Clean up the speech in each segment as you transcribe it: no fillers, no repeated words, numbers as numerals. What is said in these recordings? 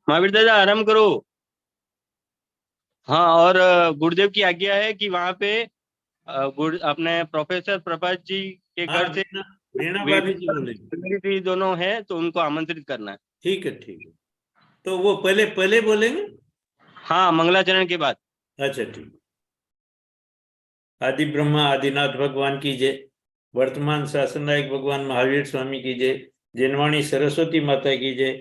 महावीर दादा आराम करो। हाँ, और गुरुदेव की आज्ञा है कि वहाँ पे अपने प्रोफेसर प्रभात जी के घर से वीणा भाभी जी बोले दोनों हैं, तो उनको आमंत्रित करना है। ठीक है, ठीक है। तो वो पहले बोलेंगे? हाँ, मंगलाचरण के बाद। अच्छा, ठीक। आदि ब्रह्मा आदिनाथ भगवान की जय। वर्तमान शासन नायक भगवान महावीर स्वामी की जय। जिनवाणी सरस्वती माता की जय।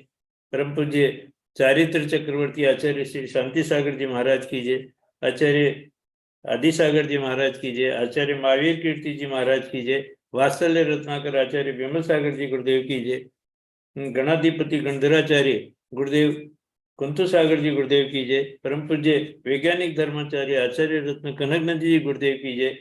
परम पूज्य चारित्र चक्रवर्ती आचार्य श्री शांति सागर जी महाराज की जय। आचार्य आदि सागर जी महाराज की जय। आचार्य महावीर कीर्ति जी महाराज की जय। वात्सल्य रत्नाकर आचार्य विमल सागर जी गुरुदेव की जय। गणाधिपति गणधराचार्य गुरुदेव कुंतु सागर जी गुरुदेव की जय। परम पूज्य वैज्ञानिक धर्माचार्य आचार्य रत्न कनकनंदी जी गुरुदेव की जय।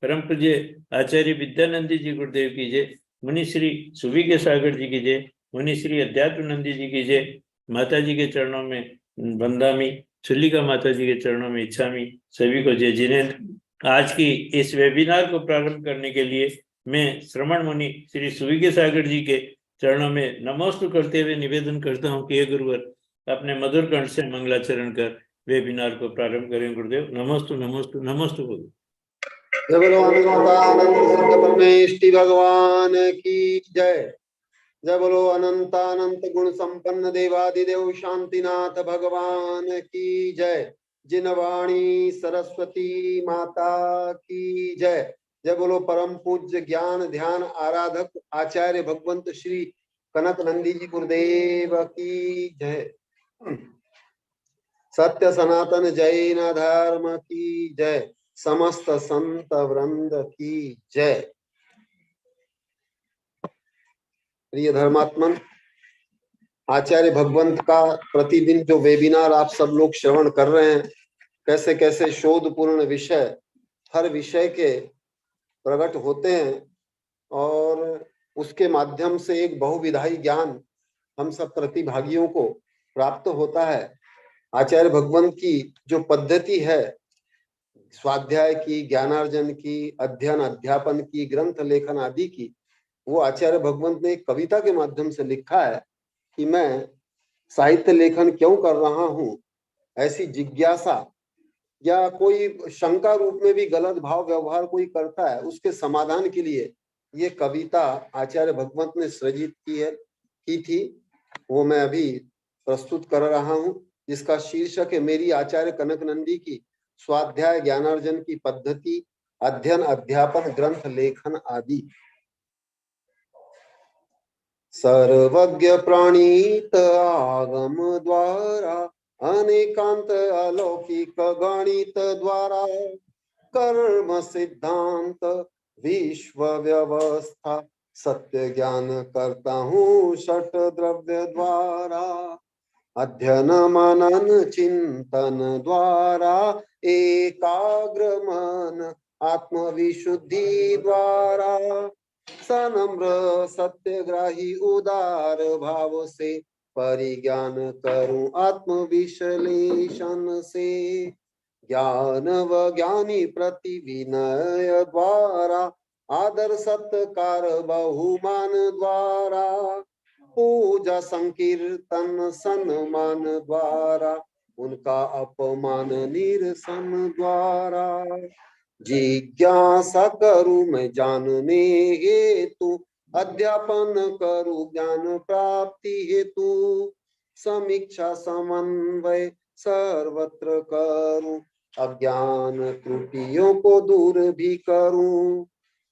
परम पूज्य आचार्य विद्यानंदी जी गुरुदेव की जय। मुनिश्री सुविज्ञ सागर जी की जय। मुनिश्री अध्यात्मनंदी जी की जय। माता जी के चरणों में बंदामी, चुल्लिका माता जी के चरणों में इच्छामी। सभी को जय जिनेन्द्र। आज की इस वेबिनार को प्रारंभ करने के लिए मैं श्रमण मुनि श्री सुविज्ञ सागर जी के चरणों में नमोस्तु करते हुए निवेदन करता हूँ कि गुरुवर अपने मधुर कंठ से मंगलाचरण कर वेबिनार को प्रारंभ करें। गुरुदेव नमोस्तु नमोस्तु नमोस्तु। जय बोलो अनंतानंद सिद्ध परमेष्टि भगवान की जय। जय बोलो अनंतानंत गुण संपन्न देवादिदेव शांतिनाथ भगवान की जय। जिनवाणी सरस्वती माता की जय। जय बोलो परम पूज्य ज्ञान ध्यान आराधक आचार्य भगवंत श्री कनक नंदी जी गुरुदेव की जय। सत्य सनातन जैन धर्म की जय। समस्त संत वृंद की जय। प्रिय धर्मात्मन, आचार्य भगवंत का प्रतिदिन जो वेबिनार आप सब लोग श्रवण कर रहे हैं, कैसे कैसे शोधपूर्ण विषय हर विषय के प्रकट होते हैं और उसके माध्यम से एक बहुविधायी ज्ञान हम सब प्रतिभागियों को प्राप्त होता है। आचार्य भगवंत की जो पद्धति है स्वाध्याय की, ज्ञानार्जन की, अध्ययन अध्यापन की, ग्रंथ लेखन आदि की, वो आचार्य भगवंत ने एक कविता के माध्यम से लिखा है कि मैं साहित्य लेखन क्यों कर रहा हूं। ऐसी जिज्ञासा या कोई शंका रूप में भी गलत भाव व्यवहार कोई करता है, उसके समाधान के लिए ये कविता आचार्य भगवंत ने सृजित की थी। वो मैं अभी प्रस्तुत कर रहा हूं, जिसका शीर्षक है मेरी आचार्य कनक नंदी की स्वाध्याय ज्ञानार्जन की पद्धति, अध्ययन अध्यापन, ग्रंथ लेखन आदि। सर्वज्ञ प्राणीत आगम द्वारा, अनेकांत अलौकिक गणित द्वारा, कर्म सिद्धांत विश्व व्यवस्था, सत्य ज्ञान करता हूँ षट द्रव्य द्वारा। अध्ययन मनन चिंतन द्वारा, एकाग्र मन आत्मविशुद्धि द्वारा, सनम्र सत्यग्राही उदार भाव से परिज्ञान करूं आत्मविश्लेषण से। ज्ञान व ज्ञानी प्रति विनय द्वारा, आदर सत्कार बहुमान द्वारा, पूजा संकीर्तन सम्मान द्वारा, उनका अपमान निरसन द्वारा। जिज्ञासा करूं मैं जानने हेतु, अध्यापन करूं ज्ञान प्राप्ति हेतु, समीक्षा समन्वय सर्वत्र करूं, अज्ञान त्रुटियों को दूर भी करूं।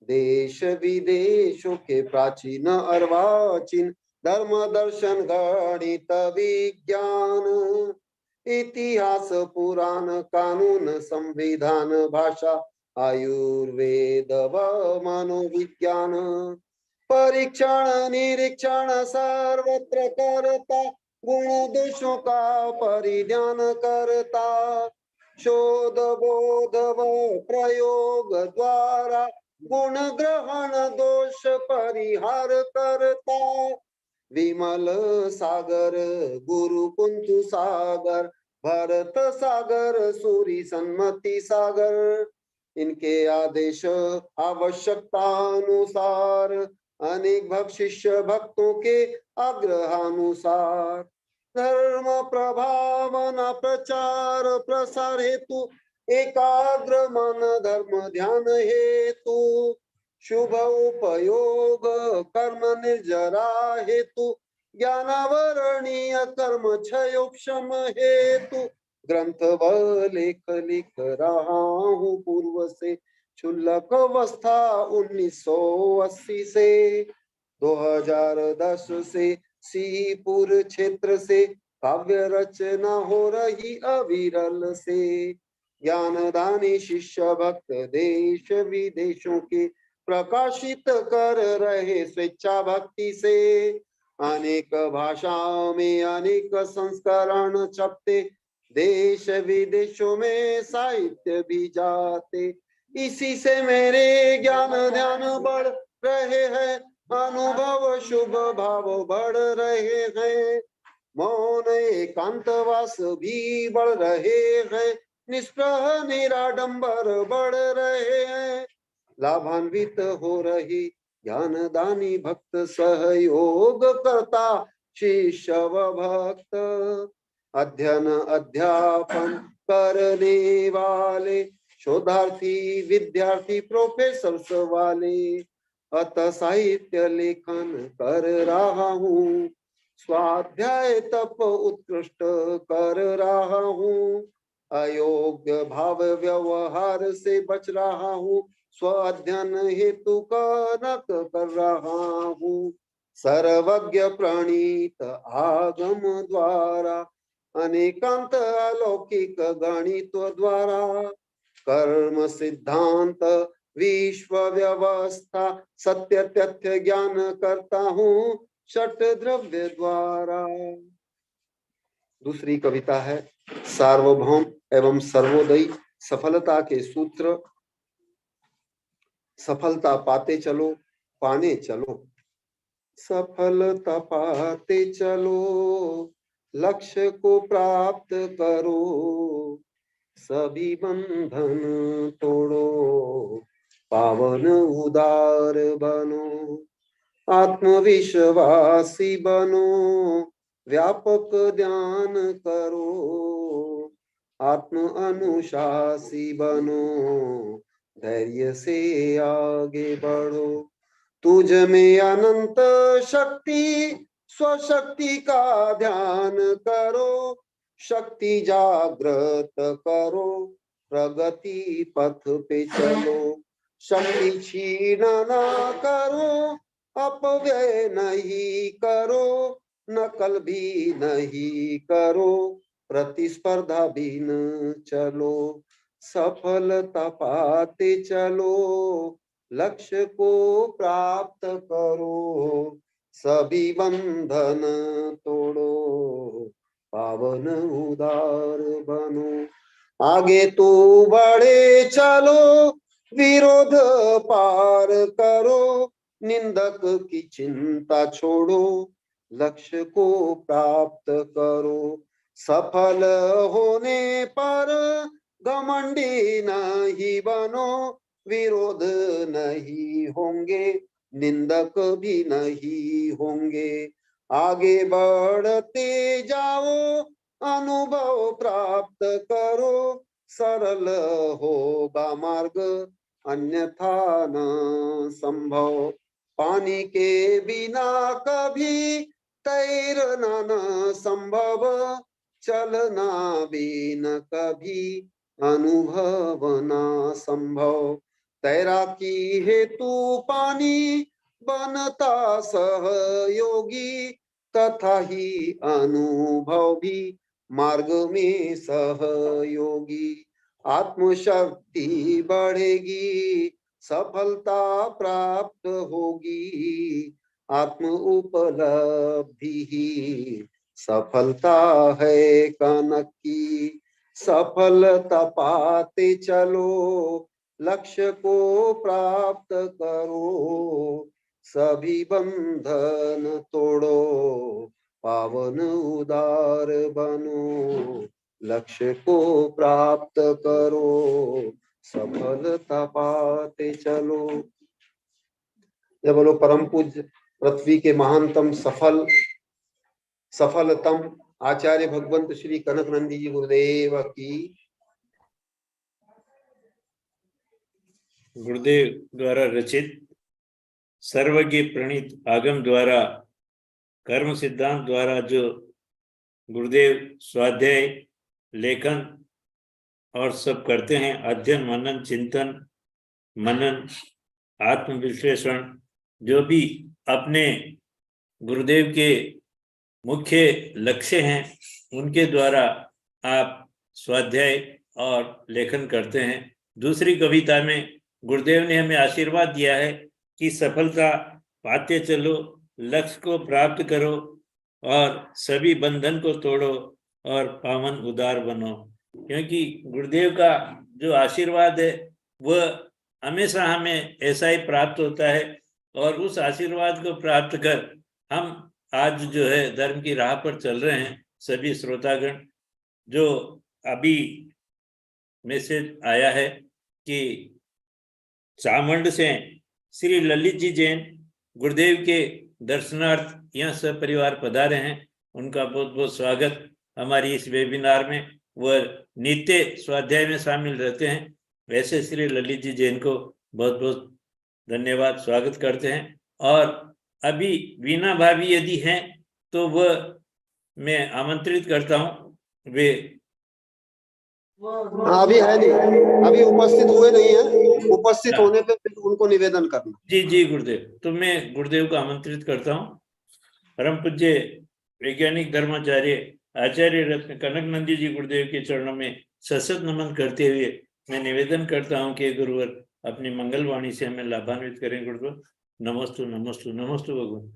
देश विदेशों के प्राचीन अर्वाचीन धर्म दर्शन गणित विज्ञान, इतिहास पुराण कानून संविधान भाषा आयुर्वेद व मनोविज्ञान, परीक्षण निरीक्षण सर्वत्र करता, गुण दोषों का परिज्ञान करता, शोध बोध व प्रयोग द्वारा, गुण ग्रहण दोष परिहार करता। विमल सागर गुरु कुंतु सागर, भरत सागर सूरी सन्मति सागर, इनके आदेश आवश्यकतानुसार अनेक भक्त शिष्य भक्तों के आग्रहानुसार धर्म प्रभावना प्रचार प्रसार हेतु एकाग्र मन धर्म ध्यान हेतु शुभ उपयोग कर्म निर्जरा हेतु ज्ञानावरणीय कर्म क्षयोक्षम हेतु ग्रंथ लेख लिख रहा हूँ पूर्व से क्षुल्लक अवस्था 1980 से 2010 से सीपुर क्षेत्र से काव्य रचना हो रही अविरल से ज्ञानदानी शिष्य भक्त देश विदेशों के प्रकाशित कर रहे स्वेच्छा भक्ति से अनेक भाषाओं में अनेक संस्करण छपते देश विदेशों में साहित्य भी जाते इसी से मेरे ज्ञान ध्यान बढ़ रहे हैं अनुभव शुभ भाव बढ़ रहे हैं मौन एकांतवास भी बढ़ रहे हैं निष्प्रह निराडंबर बढ़ रहे हैं लाभान्वित हो रही ज्ञानदानी भक्त सहयोग करता शिष्य व भक्त अध्ययन अध्यापन करने वाले शोधार्थी विद्यार्थी प्रोफेसर्स वाले अतः साहित्य लेखन कर रहा हूँ स्वाध्याय तप उत्कृष्ट कर रहा हूँ अयोग्य भाव व्यवहार से बच रहा हूँ स्व अध्ययन हेतु कनक कर रहा हूँ सर्वज्ञ प्रणीत आगम द्वारा अनेकांत अलौकिक गणित द्वारा कर्म सिद्धांत विश्व व्यवस्था सत्य तथ्य ज्ञान करता हूँ षट द्रव्य द्वारा। दूसरी कविता है सार्वभौम एवं सर्वोदयी सफलता के सूत्र। सफलता पाते चलो पाने चलो सफलता पाते चलो लक्ष्य को प्राप्त करो सभी बंधन तोड़ो पावन उदार बनो आत्मविश्वासी बनो व्यापक ध्यान करो आत्म अनुशासी बनो धैर्य से आगे बढ़ो तुझ में अनंत शक्ति स्वशक्ति का ध्यान करो शक्ति जागृत करो प्रगति पथ पे चलो शक्ति क्षीण ना करो अपव्यय नहीं करो नकल भी नहीं करो प्रतिस्पर्धा भी न चलो सफलता पाते चलो लक्ष्य को प्राप्त करो सभी बंधन तोड़ो पावन उदार बनो आगे तो बढ़े चलो विरोध पार करो निंदक की चिंता छोड़ो लक्ष्य को प्राप्त करो सफल होने पर घमंडी नहीं बनो विरोध नहीं होंगे निंदक भी नहीं होंगे आगे बढ़ते जाओ अनुभव प्राप्त करो सरल होगा मार्ग अन्यथा न संभव पानी के बिना कभी तैरना न संभव चलना भी न कभी अनुभव न संभव तैराकी हेतु पानी बनता सहयोगी तथा ही अनुभव भी मार्ग में सहयोगी आत्मशक्ति बढ़ेगी सफलता प्राप्त होगी आत्म उपलब्धि ही सफलता है कनक की सफलता पाते चलो लक्ष्य को प्राप्त करो सभी बंधन तोड़ो पावन उदार बनो लक्ष्य को प्राप्त करो सफलता पाते चलो। जब बोलो परम पूज्य पृथ्वी के महानतम सफलतम आचार्य भगवंत श्री कनक नंदी जी गुरुदेव की। गुरुदेव द्वारा रचित सर्वज्ञ प्रणीत आगम द्वारा कर्म सिद्धांत द्वारा जो गुरुदेव स्वाध्याय लेखन और सब करते हैं, अध्ययन मनन चिंतन मनन आत्मविश्लेषण, जो भी अपने गुरुदेव के मुख्य लक्ष्य हैं उनके द्वारा आप स्वाध्याय और लेखन करते हैं। दूसरी कविता में गुरुदेव ने हमें आशीर्वाद दिया है कि सफलता पाते चलो, लक्ष्य को प्राप्त करो और सभी बंधन को तोड़ो और पावन उदार बनो। क्योंकि गुरुदेव का जो आशीर्वाद है वह हमेशा हमें ऐसा ही प्राप्त होता है और उस आशीर्वाद को प्राप्त कर हम आज जो है धर्म की राह पर चल रहे हैं। सभी श्रोतागण, जो अभी मैसेज आया है कि चामंड से श्री ललित जी जैन गुरुदेव के दर्शनार्थ यहाँ सपरिवार पधारे हैं, उनका बहुत बहुत स्वागत हमारी इस वेबिनार में। वह नित्य स्वाध्याय में शामिल रहते हैं। वैसे श्री ललित जी जैन को बहुत बहुत धन्यवाद, स्वागत करते हैं। और अभी वीणा भाभी यदि हैं तो वह मैं आमंत्रित करता हूँ। वे अभी है नहीं, अभी उपस्थित हुए नहीं है। उपस्थित होने पे फिर उनको निवेदन करना। जी जी गुरुदेव, तो मैं गुरुदेव को आमंत्रित करता हूँ। परम पूज्य वैज्ञानिक धर्माचार्य आचार्य रत्न कनक नंदी जी गुरुदेव के चरणों में सशत नमन करते हुए मैं निवेदन करता हूँ कि गुरुवर अपनी मंगल वाणी से हमें लाभान्वित करें। गुरुवर नमस्तु नमस्तु नमस्तु भगवान।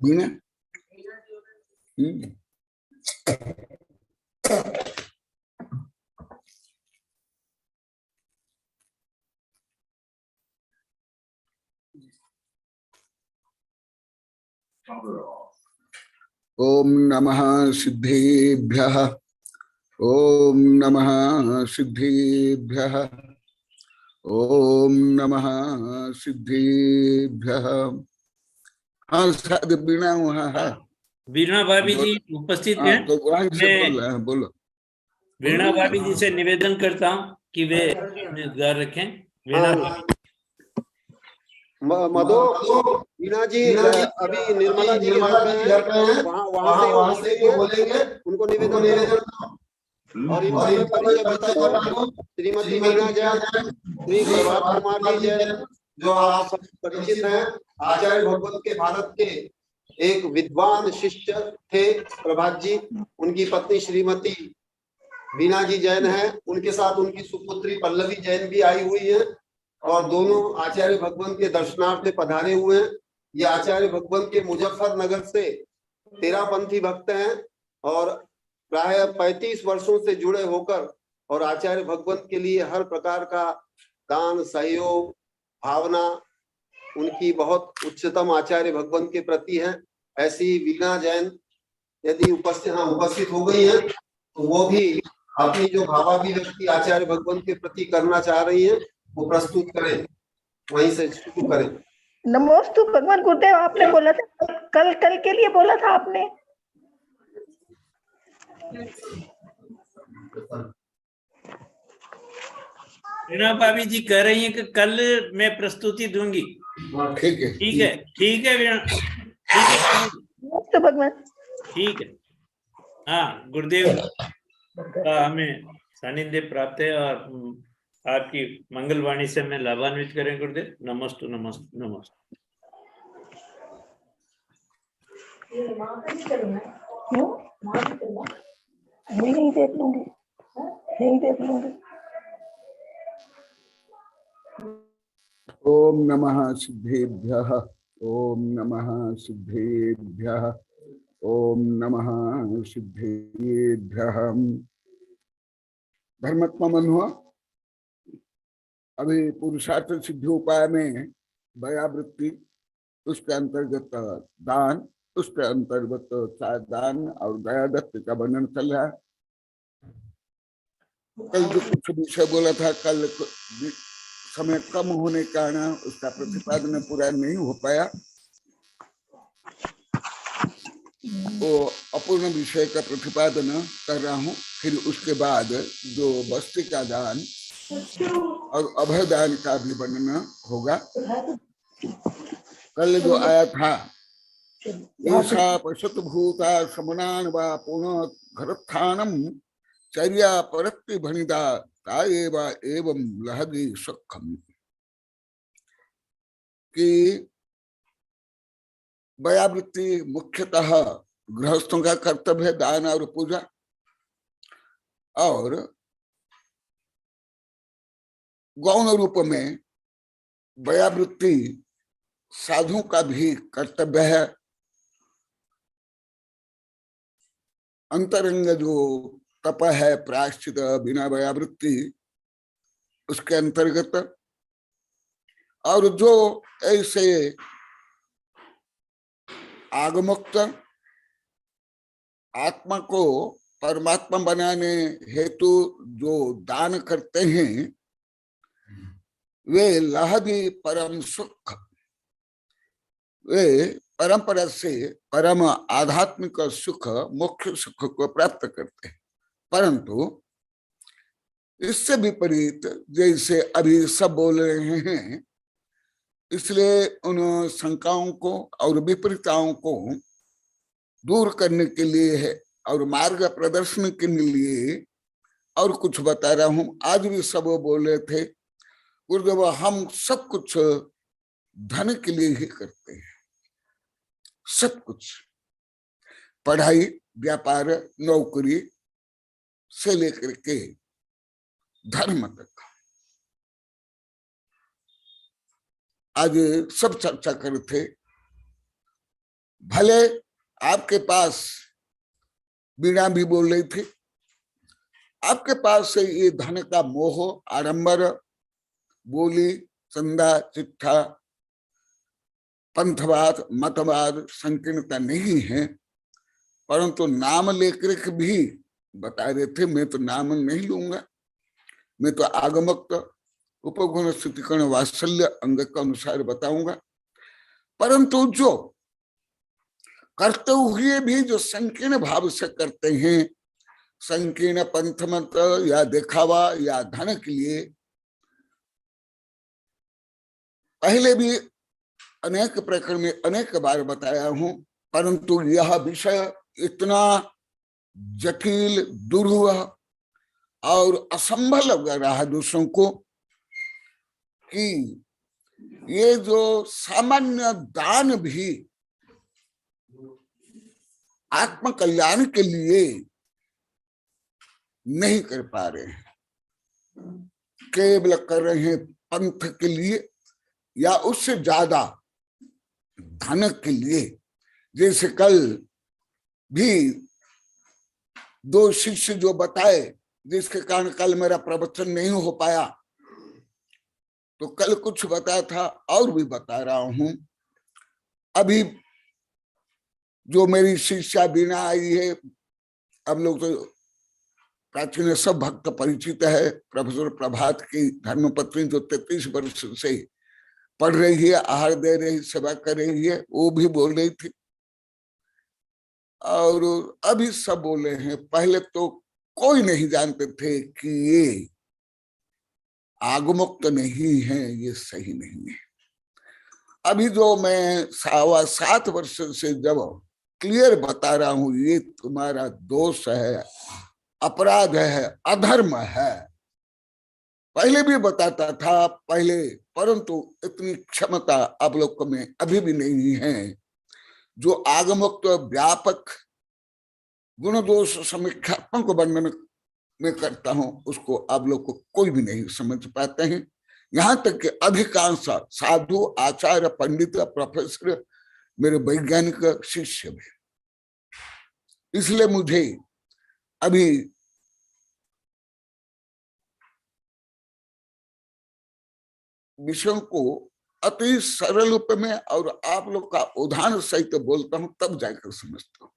वीणा ओम नमः सिद्धेभ्यः, ओम नमः सिद्धेभ्यः, ओम नमः सिद्धेभ्यः। हाँ शायद वीणा वहाँ है। वीणा भाभी जी उपस्थित हैं। तो वहाँ से मैं बोलो। वीणा भाभी जी से निवेदन करता हूँ कि वे गा रखें। वीणा मधु, वीणा जी अभी निर्मला जी के घर पे हैं, वहाँ से बोलेंगे, उनको निवेदन। और इनका परिचय बता दो। श्रीमती वीणा जैन, श्री प्रभात कुमार जी जैन, जो आप सब परिचित हैं, आचार्य भगवत के भारत के एक विद्वान शिष्य थे प्रभात जी। उनकी पत्नी श्रीमती वीणा जी जैन है, उनके साथ उनकी सुपुत्री पल्लवी जैन भी आई हुई है और दोनों आचार्य भगवंत के दर्शनार्थ पधारे हुए हैं। ये आचार्य भगवंत के मुजफ्फरनगर से तेरापंथी भक्त हैं और प्राय 35 वर्षों से जुड़े होकर और आचार्य भगवंत के लिए हर प्रकार का दान सहयोग भावना उनकी बहुत उच्चतम आचार्य भगवंत के प्रति है। ऐसी वीणा जैन यदि उपस्थित हो गई है तो वो भी अपनी जो भावाभिव्यक्ति आचार्य भगवंत के प्रति करना चाह रही है वो प्रस्तुत करें, वहीं से शुरू करें। नमोस्तु भगवान गुरुदेव, आपने बोला था कल के लिए बोला था आपने। वीणा भाभी जी कह रही हैं कि कल मैं प्रस्तुति दूंगी। ठीक है ठीक है, ठीक है वीणा, ठीक है नमोस्तु भगवान। ठीक है। हाँ, गुरुदेव का हमें सानिध्य प्राप्त है और आपकी मंगलवाणी से मैं लाभान्वित करें गुरुदेव। नमस्तु नमस्तु नमस्तु। नहीं देख लूंगी, नहीं देख लूंगी। ओम नमः सिद्धेभ्यः, ओम नमः सिद्धेभ्यः, ओम नमः सिद्धेभ्यः। धर्मात्मा मन हुआ। अभी पुरुषार्थ सिद्धि उपाय में दयावृत्ति, उसके अंतर्गत दान, उसके अंतर्गत दान और दयादत्त का वर्णन चल रहा है। कल जो कुछ विषय बोला था, कल समय कम होने के कारण उसका प्रतिपादन पूरा नहीं हो पाया। वो अपूर्ण विषय का प्रतिपादन कर रहा हूँ। फिर उसके बाद जो वस्तु का दान और अभय दान का भी वर्णन होगा। कल जो आया था, ऐसा पशुत भूता समनान वा पुनः घरत्थानम चर्या परत्ति भणिदा ताएवा एवं लहगी सुखम, कि दयावृत्ति मुख्यतः गृहस्थों का कर्तव्य है, दान और पूजा, और गौण रूप में दयावृत्ति साधुओं का भी कर्तव्य है। अंतरंग जो तप है, प्रायश्चित बिना दयावृत्ति, उसके अंतर्गत, और जो ऐसे आगमुक्त आत्मा को परमात्मा बनाने हेतु जो दान करते हैं, वे लहदी परम सुख, वे परंपरा से परम आध्यात्मिक सुख, मुख्य सुख को प्राप्त करते हैं। परंतु इससे विपरीत जैसे अभी सब बोल रहे हैं, इसलिए उन शंकाओं को और विपरीताओं को दूर करने के लिए है और मार्ग प्रदर्शन के लिए और कुछ बता रहा हूं। आज भी सब बोल रहे थे, गुरुदेव हम सब कुछ धन के लिए ही करते हैं, सब कुछ, पढ़ाई, व्यापार, नौकरी से लेकर के धर्म तक। आज सब चर्चा करे थे, भले आपके पास बीणा भी बोल रही थी, आपके पास से ये धन का मोह, आडंबर, बोली, चंदा, चिट्ठा, पंथवाद, मतवाद, संकीर्णता नहीं है, परंतु नाम लेकर के भी बता रहे थे, मैं तो नाम नहीं लूंगा, मैं तो आगमक उपगुण स्थितिकरण वात्सल्य अंग के अनुसार बताऊंगा। परंतु जो करते हुए भी जो संकीर्ण भाव से करते हैं, संकीर्ण पंथमत या दिखावा या धन के लिए, पहले भी अनेक प्रकरण में अनेक बार बताया हूं, परंतु यह विषय इतना जटिल, दुर्लभ और असंभव लग रहा है दूसरों को, कि ये जो सामान्य दान भी आत्म कल्याण के लिए नहीं कर पा रहे हैं, केवल कर रहे हैं पंथ के लिए या उससे ज्यादा धन के लिए। जैसे कल भी दो शिष्य जो बताए, जिसके कारण कल मेरा प्रवचन नहीं हो पाया, तो कल कुछ बताया था और भी बता रहा हूं। अभी जो मेरी शिष्या बीणा आई है, अब लोग तो प्राचीन सब भक्त परिचित है, प्रोफेसर प्रभात की धर्मपत्नी जो 33 वर्ष से पढ़ रही है, आहार दे रही, सेवा कर रही है, वो भी बोल रही थी। और अभी सब बोले हैं, पहले तो कोई नहीं जानते थे कि ये आगमुक्त नहीं है, ये सही नहीं है। अभी जो मैं 7.25 वर्ष से जब क्लियर बता रहा हूं, ये तुम्हारा दोष है, अपराध है, अधर्म है, पहले भी बताता था पहले, परंतु इतनी क्षमता आप लोग में अभी भी नहीं है। जो आगमुक्त व्यापक गुण दोष समीक्षात्मक वर्णन में करता हूं, उसको आप लोग को कोई भी नहीं समझ पाते हैं। यहाँ तक कि अधिकांश साधु, आचार्य, पंडित, प्रोफेसर मेरे वैज्ञानिक शिष्य भी। इसलिए मुझे अभी विषयों को अति सरल रूप में और आप लोग का उदाहरण सहित बोलता हूं तब जाकर समझता हूं।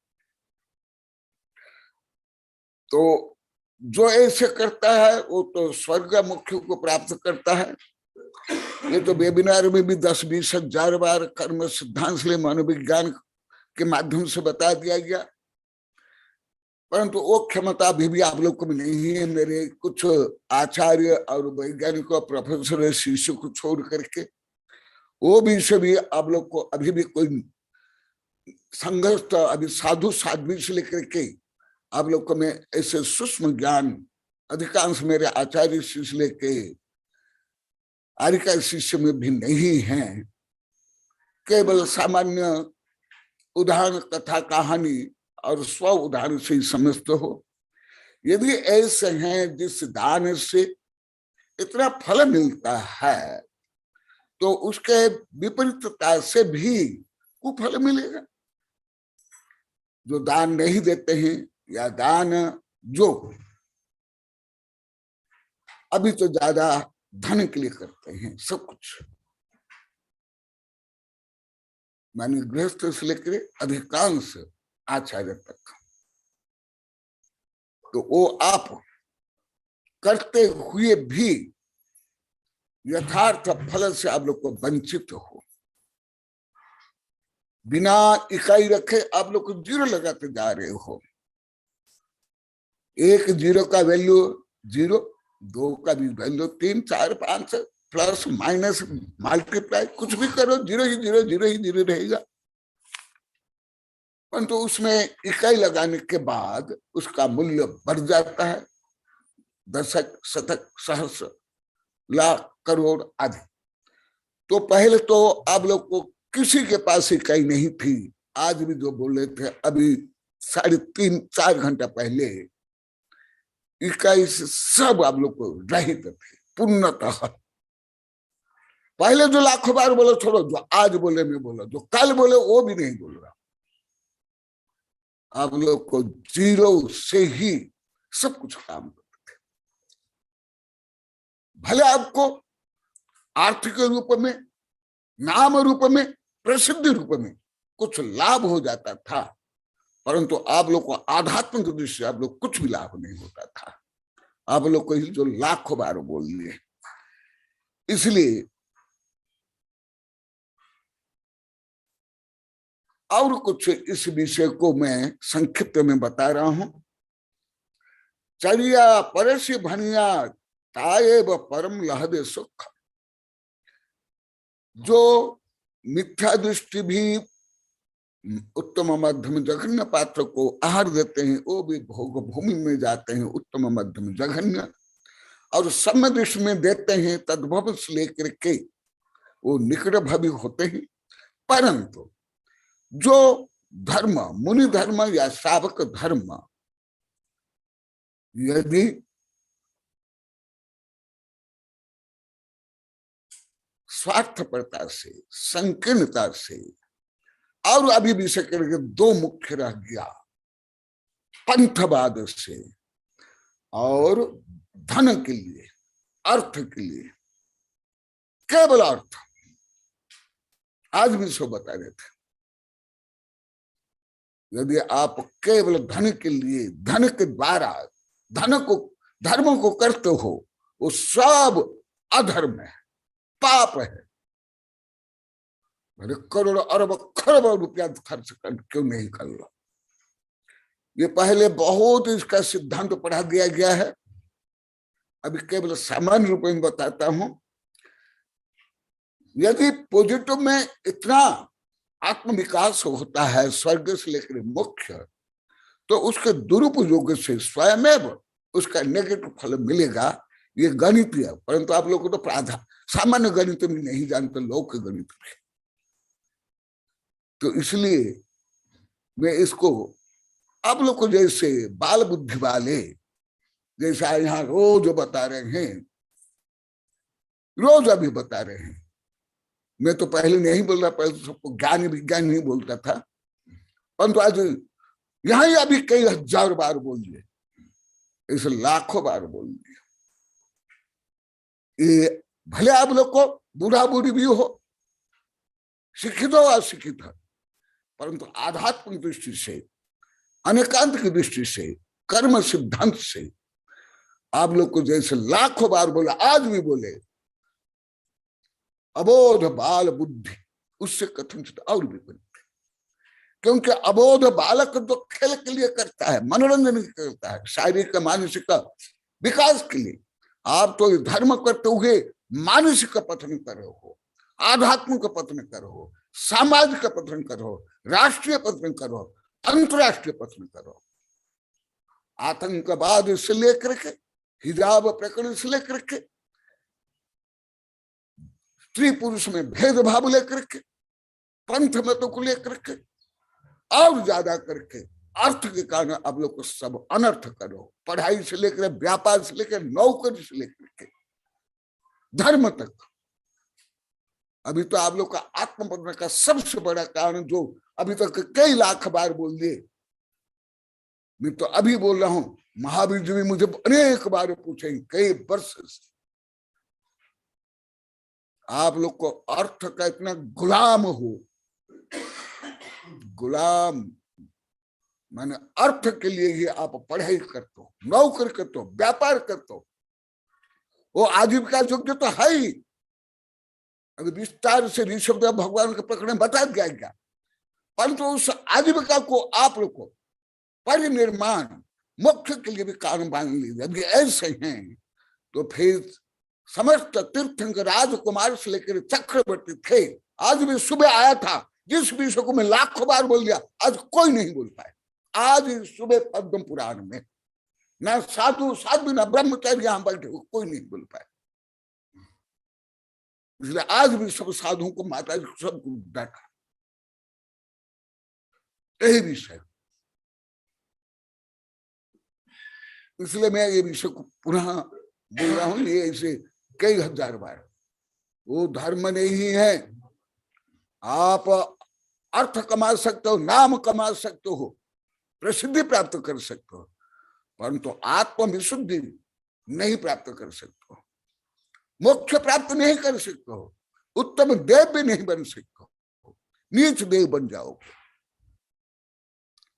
तो जो ऐसे करता है वो तो स्वर्ग मुख्य को प्राप्त करता है। ये तो वेबिनार में भी 10-20 हजार बार कर्म सिद्धांत से मनोविज्ञान के माध्यम से बता दिया गया, परंतु वो क्षमता अभी भी आप लोग को भी नहीं है। मेरे कुछ आचार्य और वैज्ञानिकों प्रोफेसर शिष्य को छोड़ करके वो भी आप लोग को अभी भी कोई संघर्ष, तो अभी साधु साध्वी से लेकर के आप लोग को मैं ऐसे सूक्ष्म ज्ञान अधिकांश मेरे आचार्य शिष्य लेके आर्य शिष्य में भी नहीं है। केवल सामान्य उदाहरण, कथा, कहानी और स्व उदाहरण से ही समझते हो। यदि ऐसे हैं जिस दान से इतना फल मिलता है तो उसके विपरीतता से भी कुफल मिलेगा। जो दान नहीं देते हैं या दान जो अभी तो ज्यादा धन के लिए करते हैं सब कुछ, माने गृहस्थ से लेकर अधिकांश आचार्य तक, तो वो आप करते हुए भी यथार्थ फल से आप लोग को वंचित हो। बिना इकाई रखे आप लोग को 0 लगाते जा रहे हो। 1 0 का वैल्यू 0, 2 का भी वैल्यू 3, 4, 5 प्लस माइनस मल्टीप्लाई कुछ भी करो 0 ही 0, 0 ही 0 रहेगा। परंतु उसमें इकाई लगाने के बाद उसका मूल्य बढ़ जाता है, दशक, शतक, सहस्र, लाख, करोड़ आदि। तो पहले तो आप लोग को किसी के पास इकाई नहीं थी। आज भी जो बोल रहे थे अभी 3-4 घंटा पहले, इकाई से सब आप लोग को रहित थे पूर्णतः। पहले जो लाखों बार बोलो छोड़ो, जो आज बोले मैं बोला, जो कल बोले वो भी नहीं बोल रहा। आप लोग को 0 से ही सब कुछ काम करते थे। भले आपको आर्थिक रूप में, नाम रूप में, प्रसिद्ध रूप में कुछ लाभ हो जाता था, परंतु आप लोग को आध्यात्मिक दृष्टि से आप लोग कुछ भी लाभ नहीं होता था। आप लोग को जो लाखों बार बोल लिए। इसलिए और कुछ इस विषय को मैं संक्षिप्त में बता रहा हूं। चर्या परस्य भनिया ताएव परम लहदे सुख। जो मिथ्या दृष्टि भी उत्तम मध्यम जघन्य पात्र को आहार देते हैं, वो भी भोग भूमि में जाते हैं उत्तम मध्यम जघन्य, और सम्य दृष्टि में देते हैं तद्भव से लेकर के वो निकट भवी होते हैं। परंतु जो धर्म, मुनि धर्म या श्रावक धर्म, यदि स्वार्थपरता से, संकीर्णता से, और अभी भी से करके 2 मुख्य रह गया, पंथवाद से और धन के लिए, अर्थ के लिए, केवल अर्थ। आज भी सो बता रहे थे, यदि आप केवल धन के लिए, धन के द्वारा धर्म को करते हो, वो सब अधर्म है, पाप है। करोड़ अरब खरब रुपया खर्च कर क्यों नहीं कर लो। ये पहले बहुत इसका सिद्धांत पढ़ा दिया गया है, अभी केवल सामान्य रूप में बताता हूं। यदि पॉजिटिव में इतना आत्म विकास होता है स्वर्ग से लेकर मुख्य, तो उसके दुरुपयोग से स्वयं उसका नेगेटिव फल मिलेगा। ये गणित है, परंतु आप लोग को तो सामान्य गणित में नहीं जानते, लोक गणित में। तो इसलिए मैं इसको आप लोग को जैसे बाल बुद्धि वाले, जैसा यहाँ रोज बता रहे हैं, रोज अभी बता रहे हैं। मैं तो पहले नहीं बोल रहा, पहले तो सबको ज्ञान विज्ञान नहीं बोलता था, परंतु आज यहाँ ही अभी कई हजार बार बोल दिए, इसे लाखों बार बोल दिए। ये भले आप लोग को बूढ़ा बूढ़ी भी हो, शिक्षित हो अशिक्षित हो, परंतु आध्यात्मिक दृष्टि से, अनेकांत की दृष्टि से, कर्म सिद्धांत से आप लोग को जैसे लाखों बार बोला, आज भी बोले, अबोध बाल बुद्धि, उससे कथनचित और भी बनते। क्योंकि अबोध बालक तो खेल के लिए करता है, मनोरंजन करता है, शारीरिक मानसिक विकास के लिए। आप तो धर्म करते हुए मानसिक पतन कर रहे हो, आध्यात्मिक पतन करो, सामाजिक पतन करो, राष्ट्रीय पतन करो, अंतरराष्ट्रीय पतन करो। आतंकवाद से लेकर के, हिजाब प्रकरण से लेकर के, स्त्री पुरुष में भेदभाव लेकर के, पंथ मतों को लेकर के, और ज्यादा करके अर्थ के कारण आप लोग को सब अनर्थ करो। पढ़ाई से लेकर, व्यापार से लेकर, नौकरी से लेकर के धर्म तक। अभी तो आप लोग का आत्मपतन का सबसे बड़ा कारण, जो अभी तक कई लाख बार बोल दिए, मैं तो अभी बोल रहा हूं, महावीर जी भी मुझे अनेक बार पूछे, कई वर्ष से, आप लोग को अर्थ का इतना गुलाम हो। गुलाम माने अर्थ के लिए ही आप पढ़ाई करते हो, नौकरी करते हो, व्यापार करते हो, वो आजीविका योग्य तो है ही। अगर विस्तार से ऋषभदेव भगवान के प्रकरण बता दिया गया, परंतु उस आजीविका को आप लोग को परिनिर्माण मोक्ष के लिए भी कारण मान लीजिए। यदि ऐसे हैं तो फिर समस्त तीर्थंकर राजकुमार से लेकर चक्रवर्ती थे, आज भी सुबह आया था, जिस विषय को मैं लाखों बार बोल दिया, आज कोई नहीं बोल पाए। आज सुबह पद्म पुराण में ना साधु साधु ना ब्रह्मचारी यहां बैठे हो, कोई नहीं बोल पाए। इसलिए आज भी सब साधुओं को, माता जी सबको बैठा यही विषय। इसलिए मैं ये विषय को पुनः बोल रहा हूं, ये ऐसे कई हजार बार। वो धर्म नहीं है, आप अर्थ कमा सकते हो, नाम कमा सकते हो, प्रसिद्धि प्राप्त कर सकते हो, परंतु आत्म विशुद्धि नहीं प्राप्त कर सकते हो, मोक्ष प्राप्त नहीं कर सकते हो, उत्तम देव भी नहीं बन सकते हो, नीच देव बन जाओगे।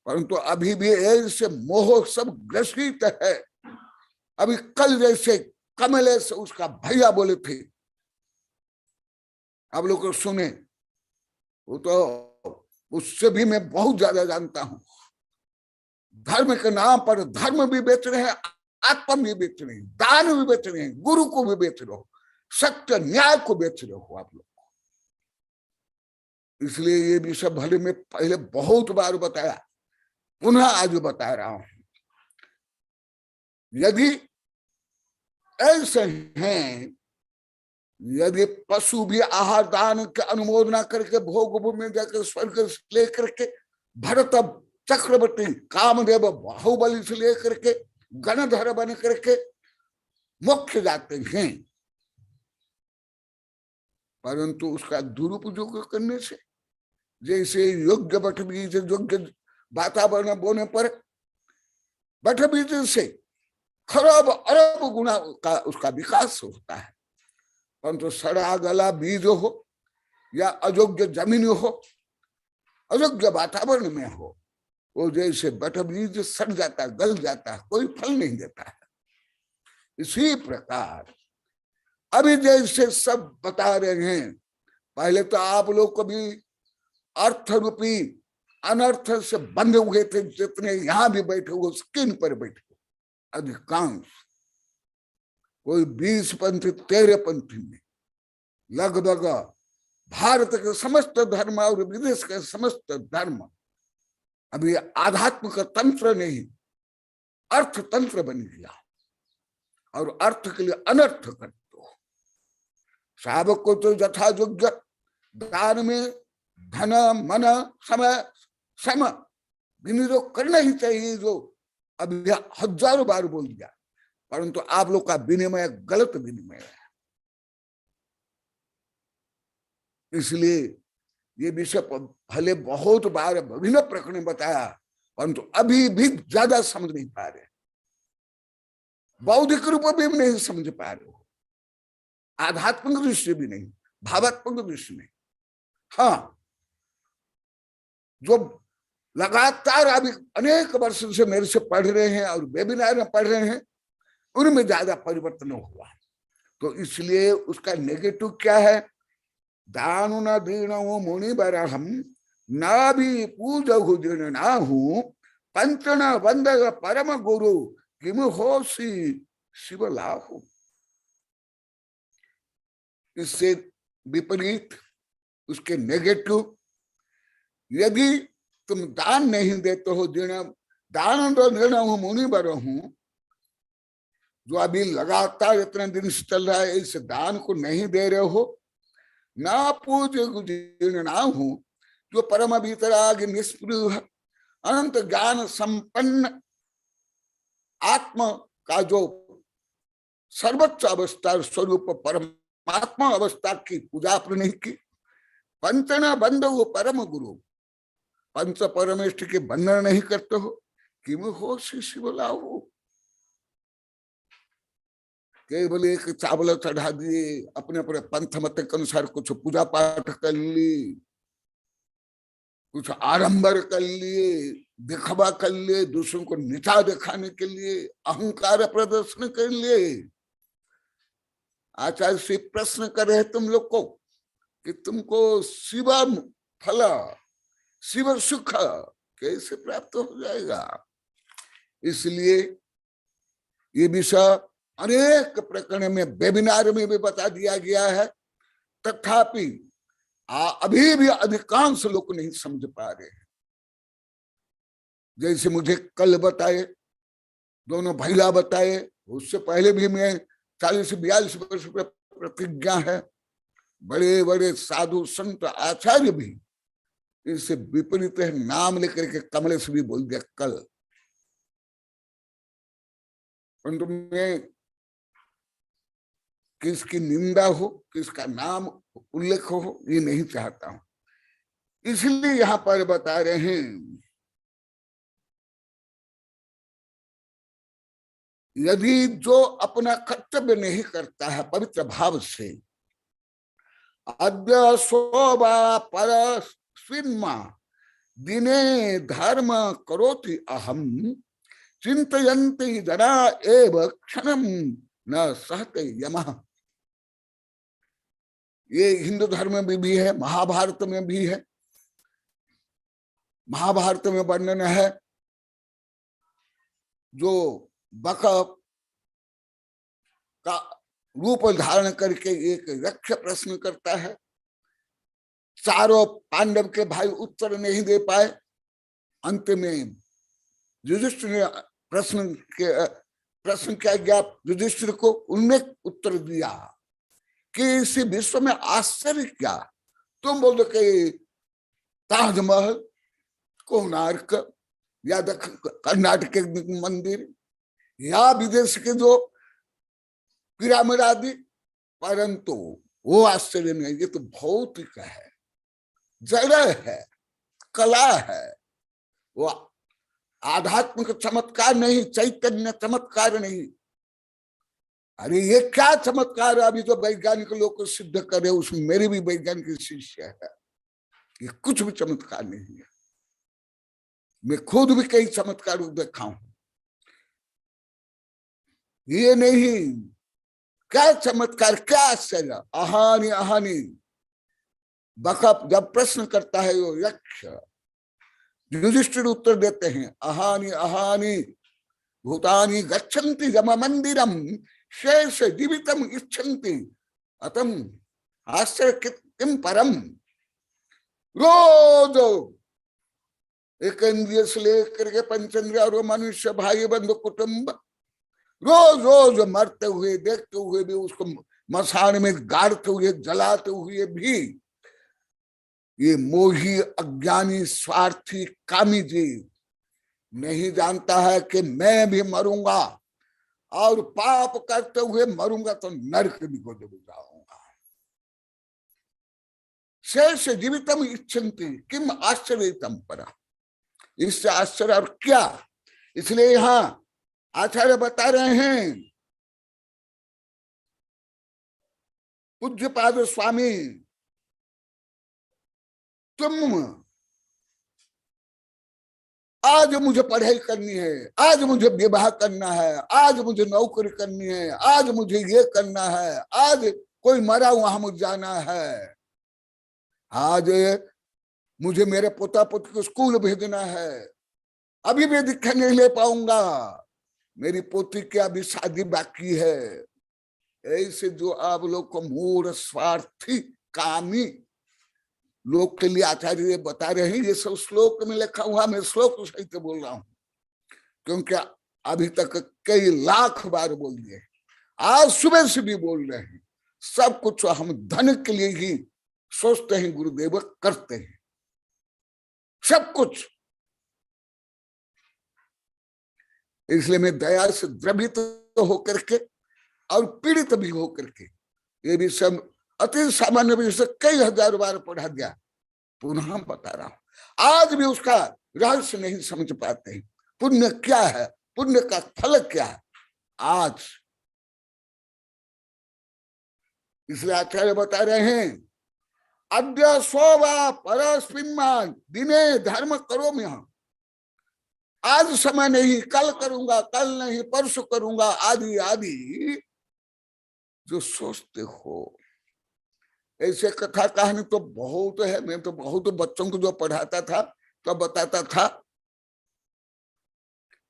परंतु अभी भी ऐसे मोह सब ग्रसित है। अभी कल जैसे कमलेश उसका भैया बोले थे, आप लोग को सुने, वो तो उससे भी मैं बहुत ज्यादा जानता हूं। धर्म के नाम पर धर्म भी बेच रहे हैं, आत्म भी बेच रहे हैं, दान भी बेच रहे हैं, गुरु को भी बेच रहे हो, सत्य न्याय को बेच रहे हो आप लोग। इसलिए ये भी सब भले में पहले बहुत बार बताया, पुनः आज बता रहा हूं। यदि ऐसे हैं, यदि पशु भी आहार दान के अनुमोदना करके भोग भूमि जाकर स्वर्ग लेकर के, भरत चक्रवर्ती कामदेव बाहुबली से लेकर के गणधर बन करके मोक्ष जाते हैं, परंतु उसका दुरुपयोग करने से, जैसे योग्य बट बीज, योग्य वातावरण बोने पर बट बीज से खरब अरब गुना का उसका विकास होता है, परंतु सड़ा गला बीज हो या अयोग्य जमीन हो, अयोग्य वातावरण में हो, वो जैसे बट बीज सड़ जाता, गल जाता है, कोई फल नहीं देता है। इसी प्रकार अभी जैसे सब बता रहे हैं, पहले तो आप लोग को भी अर्थ रूपी अनर्थ से बंधे हुए थे, जितने यहां भी बैठे हुए स्किन पर बैठे अधिकांश, कोई 20 पंथी 13 पंथी में लगभग भारत के समस्त धर्म और विदेश के समस्त धर्म अभी आध्यात्म का तंत्र नहीं, अर्थ तंत्र बन गया, और अर्थ के लिए अनर्थ करते हो। शावक को तो यथा योग्य दान में धन मन समय सम विनियोग करना ही चाहिए, जो अभी हजारों बार बोल दिया, परंतु आप लोग का विनिमय गलत विनिमय है। इसलिए ये विषय भले बहुत बार विभिन्न प्रकरण बताया, परंतु अभी भी ज्यादा समझ नहीं पा रहे, बौद्धिक रूप में भी नहीं समझ पा रहे हो। आध्यात्मिक दृष्टि भी नहीं, भावात्मक दृष्टि नहीं। हाँ, जो लगातार अभी अनेक वर्षों से मेरे से पढ़ रहे हैं और वेबिनार में पढ़ रहे हैं, उनमें ज्यादा परिवर्तन हुआ। तो इसलिए उसका नेगेटिव क्या है? दानु न दीणो मुनि बरहम ना भी पूजहु दीन ना हूं पंचन वंद परम गुरु किम होसी शिव लाहु। इससे विपरीत उसके नेगेटिव, यदि तुम दान नहीं देते हो, दान तो दीण हूं मुनि बर हूं, जो अभी लगातार इतने दिन से चल रहा है, इस दान को नहीं दे रहे हो, ना पूज्य ना हूं, जो परम भीतराग निष्पृह अनंत ज्ञान संपन्न आत्मा का जो सर्वोच्च अवस्था स्वरूप परमात्मा अवस्था की पूजा आपने नहीं की। पंचना बंध हो परम गुरु, पंच परमेष्ठ के बंधन नहीं करते हो, किम हो शिव लाहु। केवल एक चावल चढ़ा दिए, अपने अपने पंथ मत के अनुसार कुछ पूजा पाठ कर ली, कुछ आडंबर कर लिए, दिखवा कर लिए, दूसरों को नीचा दिखाने के लिए, अहंकार प्रदर्शन कर लिए। आचार्य से प्रश्न कर रहे तुम लोग को कि तुमको शिव फल, शिव सुख कैसे प्राप्त हो जाएगा। इसलिए ये विषय अनेक प्रकरण में वेबिनार में भी बता दिया गया है, तथापि अभी भी अधिकांश लोग नहीं समझ पा रहे हैं। जैसे मुझे कल बताए, दोनों भैया बताए, उससे पहले भी मैं 40-42 वर्ष पर प्रतिज्ञा है, बड़े बड़े साधु संत आचार्य भी इससे विपरीत है, नाम लेकर के कमले से भी बोल दिया कल। परंतु मैं किसकी निंदा हो, किसका नाम उल्लेख हो, ये नहीं चाहता हूं। इसलिए यहां पर बता रहे हैं, यदि जो अपना कर्तव्य नहीं करता है पवित्र भाव से, अद्य शोभा पर स्विन्मा दिने धर्म करोति अहम चिंतयन्ति जना एव क्षणम न सहते यमः। ये हिंदू धर्म में भी है, महाभारत में भी है। महाभारत में वर्णन है, जो बक का रूप धारण करके एक यक्ष प्रश्न करता है, चारों पांडव के भाई उत्तर नहीं दे पाए, अंत में युधिष्ठिर ने प्रश्न किया गया युधिष्ठिर को, उनने उत्तर दिया कि इस विश्व में आश्चर्य क्या, तुम बोलो कि ताजमहल, कोणार्क या कर्नाटक के मंदिर या विदेश के जो पिरामिड आदि, परंतु वो आश्चर्य नहीं, ये तो भौतिक है, जड़ है, कला है, वो आध्यात्मिक चमत्कार नहीं, चैतन्य चमत्कार नहीं। अरे ये क्या चमत्कार है अभी जो वैज्ञानिक लोग को सिद्ध करे, उसमें मेरे भी वैज्ञानिक शिष्य है, ये कुछ भी चमत्कार नहीं है। मैं खुद भी कई चमत्कार देखा हूं, ये नहीं, क्या चमत्कार, क्या आश्चर्य, अहानी अहानी। बकप जब प्रश्न करता है वो यक्ष, युधिष्ठिर उत्तर देते हैं, अहानी अहानी भूतानि गच्छन्ति जम मंदिरम शेष जीवितम इच्छन्ति अतम आश्चर्य किम परम। रोज एक इंद्रिय से लेकर के पंचेंद्रिय और मनुष्य भाई बंधु कुटुंब रोज रोज मरते हुए देखते हुए भी, उसको मसान में गाड़ते हुए जलाते हुए भी, ये मोही अज्ञानी स्वार्थी कामी जी नहीं जानता है कि मैं भी मरूंगा और पाप करते हुए मरूंगा तो नरक भी को जाऊंगा। शेष जीवितम इच्छन्ति किम आश्चर्यतम पर, इससे आश्चर्य और क्या। इसलिए यहां आचार्य बता रहे हैं पूज्यपाद स्वामी तुम आज मुझे पढ़ाई करनी है, आज मुझे विवाह करना है, आज मुझे नौकरी करनी है, आज मुझे ये करना है, आज कोई मरा वहां मुझे जाना है, आज मुझे मेरे पोता पोती को स्कूल भेजना है, अभी भी दीक्षा नहीं ले पाऊंगा, मेरी पोती की अभी शादी बाकी है। ऐसे जो आप लोग को मूढ़ स्वार्थी कामी लोग के लिए आचार्य ये बता रहे हैं, ये सब श्लोक में लिखा हुआ, मैं श्लोक सहित बोल रहा हूं, क्योंकि अभी तक कई लाख बार बोल दिए, आज सुबह से भी बोल रहे हैं। सब कुछ हम धन के लिए ही सोचते हैं, गुरुदेव करते हैं सब कुछ। इसलिए मैं दया से द्रवित होकर के और पीड़ित भी होकर के, ये भी सब अति सामान्य भी से कई हजार बार पढ़ा गया, पुनः बता रहा हूं। आज भी उसका रहस्य नहीं समझ पाते हैं, पुण्य क्या है, पुण्य का फल क्या है आज। इसलिए आचार्य बता रहे हैं, अद्य सोवा परस्मिन् दिने धर्म करो मैं, आज समय नहीं, कल करूंगा, कल नहीं परसों करूंगा, आदि आदि जो सोचते हो। ऐसे कथा कहानी तो बहुत है, मैं तो बहुत बच्चों को जो पढ़ाता था तो बताता था,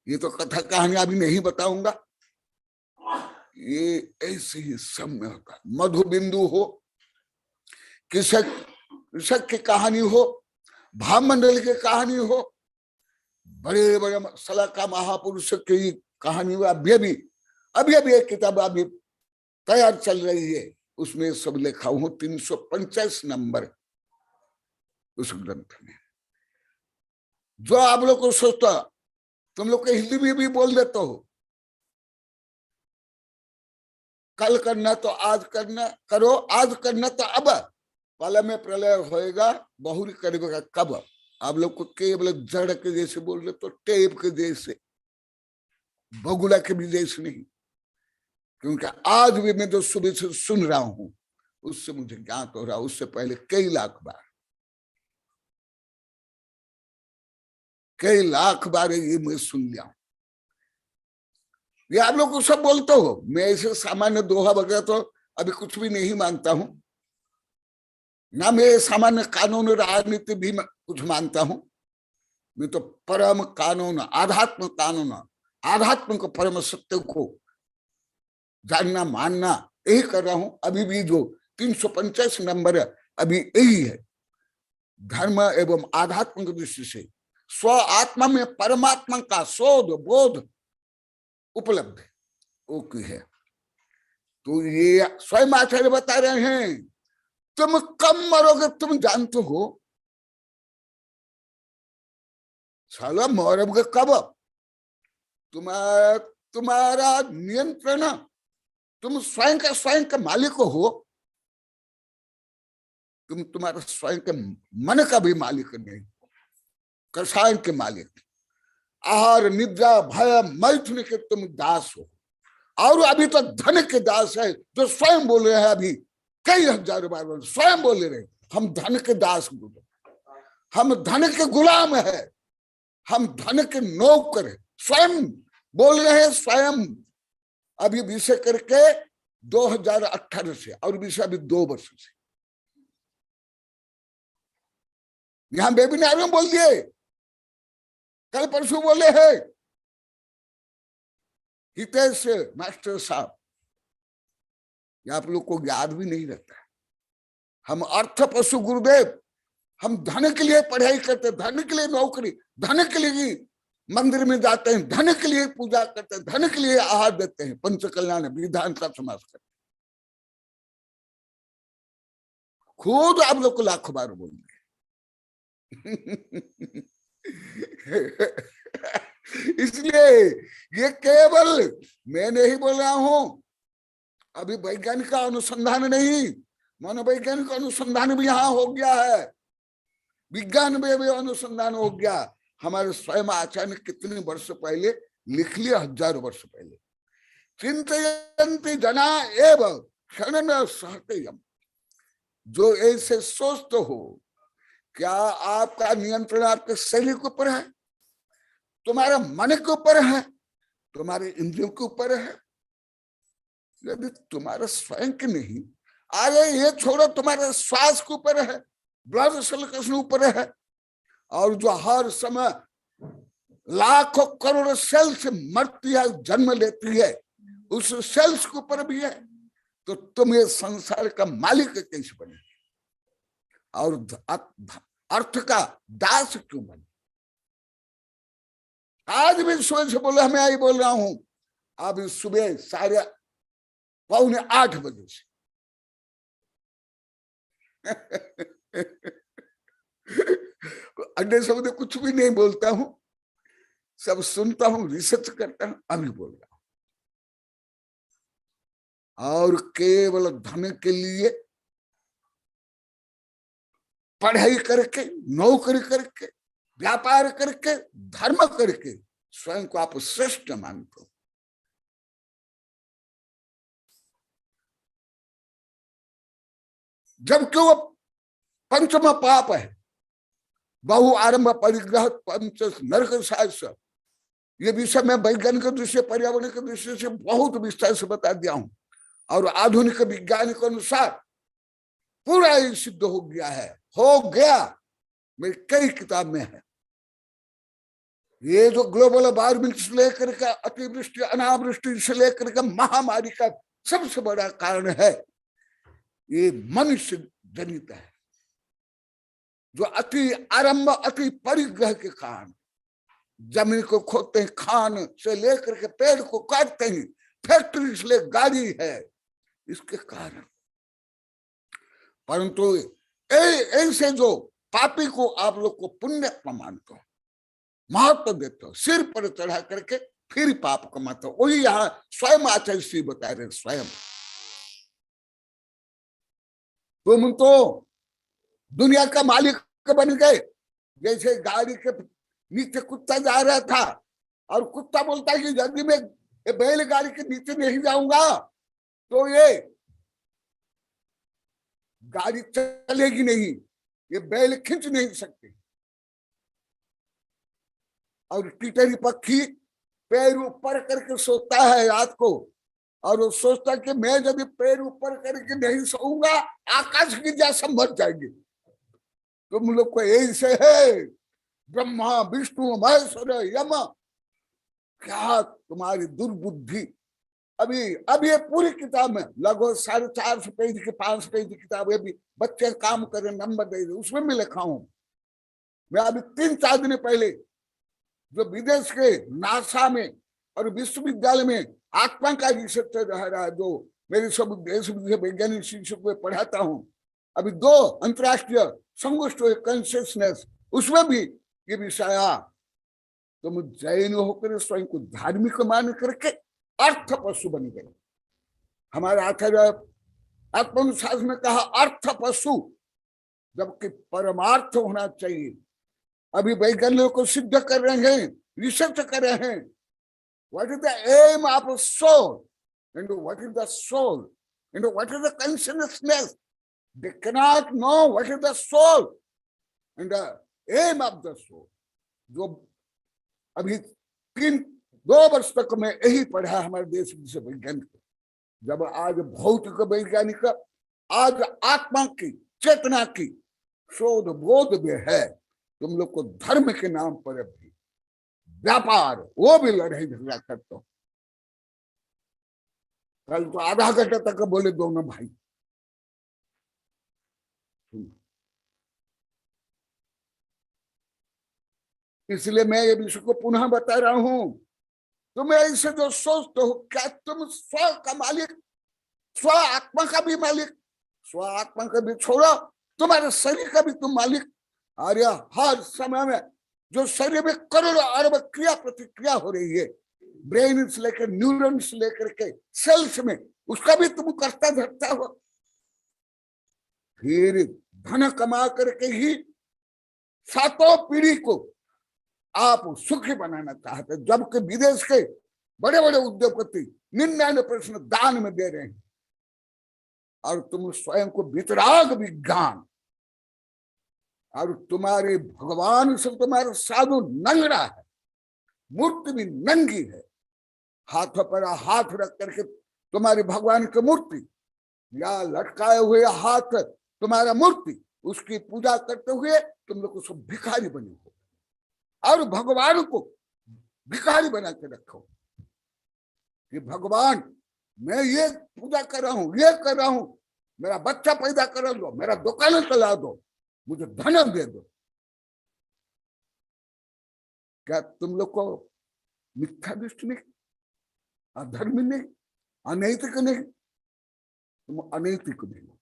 ये तो कथा कहानी अभी नहीं बताऊंगा। ये ऐसे ही सब में होता, मधु बिंदु हो, कृषक की कहानी हो, भामंडल की कहानी हो, बड़े बड़े सलाका महापुरुष की कहानी हो। अभी एक किताब अभी तैयार चल रही है, उसमें सब लिखा हूं, 350 नंबर उस ग्रंथ में। जो आप लोग को सोचता, तुम लोग को हिंदी में भी बोल देते हो, कल करना तो आज करना, करो आज करना तो अब, पल में प्रलय होएगा, बहुरी करेगा कब। आप लोग को केवल जड़ के जैसे बोल रहे, तो टेप के जैसे, बगुला के भी जैसे नहीं, क्योंकि आज भी मैं जो सुबह से सुन रहा हूं, उससे मुझे ज्ञात हो रहा, उससे पहले कई लाख बार ये मैं सुन लिया हूं। ये आप लोग को सब बोलते हो, मैं ऐसे सामान्य दोहा वगैरह तो अभी कुछ भी नहीं मानता हूं, ना मैं सामान्य कानून राजनीति भी कुछ मानता हूं। मैं तो परम कानून, आध्यात्म कानून, आध्यात्म को, परम सत्य को जानना मानना, यही कर रहा हूं। अभी भी जो 350 नंबर अभी यही है, धर्म एवं आध्यात्म की दृष्टि से स्व आत्मा में परमात्मा का शोध बोध उपलब्ध है, वो की है। तो ये स्वयं आचार्य बता रहे हैं, तुम कब मरोगे तुम जानते हो, साला मरोगे कब, तुम्हारा नियंत्रण, तुम स्वयं का मालिक हो, तुम्हारा स्वयं के मन का भी मालिक नहीं, कसाय के मालिक। आहार निद्रा भय मैथुन के तुम दास हो, और अभी तो धन के दास है, जो स्वयं बोल रहे हैं, अभी कई हजार बार स्वयं बोल रहे हैं, हम धन के दास, हम धन के गुलाम है, हम धन के नौकर है, स्वयं बोल रहे हैं। स्वयं अभी विषय करके 2018 से, और विषय अभी 2 वर्ष से यहां वेबिनार में बोल दिए, कल परसों बोले हैं हितेश मास्टर साहब, ये आप लोग को याद भी नहीं रहता है। हम अर्थ पशु गुरुदेव, हम धन के लिए पढ़ाई करते, धन के लिए नौकरी, धन के लिए मंदिर में जाते हैं, धन के लिए पूजा करते हैं, धन के लिए आहार देते हैं, पंच कल्याण विधान का समास करते, खुद आप लोग को लाखों बार बोलेंगे। इसलिए ये केवल मैं नहीं बोल रहा हूं, अभी वैज्ञानिक का अनुसंधान नहीं, मनोवैज्ञानिक अनुसंधान भी यहाँ हो गया है, विज्ञान में भी अनुसंधान हो गया। हमारे स्वयं आचार्य ने कितने वर्ष पहले लिख लिया, हजारों वर्ष पहले, चिंतयन्ति जना एव क्षण न सहते यम। जो ऐसे सोचते हो, क्या आपका नियंत्रण आपके शरीर के ऊपर है, तुम्हारे मन के ऊपर है, तुम्हारे इंद्रियों के ऊपर है? यदि तुम्हारे स्वयं के नहीं, अरे ये छोड़ो, तुम्हारे श्वास के ऊपर है, ब्लड सर्कुलेशन ऊपर है, और जो हर समय लाखों करोड़ों सेल से मरती है, जन्म लेती है, उस सेल्स के ऊपर भी है। तो तुम ये संसार का मालिक कैसे बने और अर्थ का दास क्यों बने? आज भी सुबह से बोला, मैं आई बोल रहा हूं, अब सुबह 7:45 बजे से अन्य शब्द कुछ भी नहीं बोलता हूं, सब सुनता हूं, रिसर्च करता हूं, अभी बोल रहा हूं। और केवल धन के लिए पढ़ाई करके, नौकरी करके, व्यापार करके, धर्म करके स्वयं को आप श्रेष्ठ मानते हो। जबकि वो पंचम पाप है, बहु आरंभ परिग्रह पंच नरक शास्त्र। ये विषय मैं वैज्ञानिक दृष्टि, पर्यावरण के दृष्टि से बहुत विस्तार से बता दिया हूं, और आधुनिक विज्ञान के अनुसार पूरा ही सिद्ध हो गया है, हो गया, मेरी कई किताब में है। ये जो ग्लोबल वार्मिंग से लेकर के अतिवृष्टि अनावृष्टि से लेकर के महामारी का सबसे बड़ा कारण है, ये मनुष्य जनित है, जो अति आरंभ अति परिग्रह के कारण जमीन को खोदते हैं, खान से लेकर के पेड़ को काटते हैं, फैक्ट्री से ले गाड़ी है, इसके कारण। परंतु ऐसे जो पापी को आप लोग को पुण्य मानते हो, महत्व देते हो, सिर पर चढ़ा करके फिर पाप कमाते हो, वही यहाँ स्वयं आचार्य श्री बता रहे, स्वयं तुम तो दुनिया का मालिक बन गए। जैसे गाड़ी के नीचे कुत्ता जा रहा था, और कुत्ता बोलता है कि यदि मैं बैलगाड़ी के नीचे नहीं जाऊंगा तो ये गाड़ी चलेगी नहीं, ये बैल खींच नहीं सकते। और टिटरी पक्षी पैर ऊपर करके सोता है रात को, और वो सोचता कि मैं यदि पैर ऊपर करके नहीं सोऊंगा, आकाश की जैसा मर जाएंगे। तुम लोग को ऐसे है, ब्रह्मा विष्णु महेश्वर यम, क्या तुम्हारी दुर्बुद्धि। अभी ये पूरी किताब में लगभग 450 पेज की 500 पेज की किताब है, भी बच्चे काम कर रहे, नंबर दे रहे, उसमें मैं लिखा हूं। मैं अभी 3-4 दिन पहले जो विदेश के नासा में और विश्वविद्यालय में आत्मा का रिसर्च रह रहा है, जो मेरे सब देश वैज्ञानिक शिक्षक में पढ़ाता हूं, अभी 2 अंतरराष्ट्रीय संगोष्ठी कॉन्शियसनेस, उसमें भी ये विषय आया। तुम जैन होकर स्वयं को धार्मिक मान करके अर्थ पशु बन गए। हमारे आचार्य आत्मनुशासन में कहा अर्थ पशु, जबकि परमार्थ होना चाहिए। अभी वैज्ञानिकों को सिद्ध कर रहे हैं, रिसर्च कर रहे हैं, what is the aim of soul and what is the soul and what is the consciousness. They cannot know what is the soul and the aim of the soul. जो अभी 2 वर्ष तक मैं यही पढ़ा हमारे देश से वैज्ञानिक, जब आज भौतिक वैज्ञानिक आज आत्मा की चेतना की शोध बोध में है, तुम लोग को धर्म के नाम पर भी व्यापार, वो भी लड़ाई झगड़ा करते हो। कल तो आधा घंटा तक बोले दोनों भाई। इसलिए मैं ये विषय को पुनः बता रहा हूं। तुम ऐसे जो सोचते हो, क्या तुम स्व का मालिक, स्व आत्मा का भी मालिक, स्व आत्मा का भी छोड़ो, तुम्हारे शरीर का भी तुम मालिक। अरे हर समय में जो शरीर में करोड़ों अरब क्रिया प्रतिक्रिया हो रही है, ब्रेन से लेकर न्यूरॉन से लेकर के सेल्स में, उसका भी तुम करता धरता हो। फिर धन कमा करके ही 7 पीढ़ी को आप सुखी बनाना चाहते, जबकि विदेश के बड़े बड़े उद्योगपति 99% दान में दे रहे हैं। और तुम स्वयं को वितराग विज्ञान, और तुम्हारे भगवान से तुम्हारा साधु नंगड़ा है, मूर्ति भी नंगी है, हाथों पर हाथ रख करके तुम्हारी भगवान की मूर्ति, या लटकाए हुए हाथ तुम्हारा मूर्ति, उसकी पूजा करते हुए तुम लोग उसको भिखारी बने हो, और भगवान को भिखारी बना के रखो कि भगवान मैं ये पूजा कर रहा हूं, ये कर रहा हूं, मेरा बच्चा पैदा कर दो, मेरा दुकान चला दो, मुझे धन दे दो। क्या तुम लोग को मिथ्या दृष्टि नहीं, अधर्मी नहीं, अनैतिक नहीं? तुम अनैतिक नहीं हो,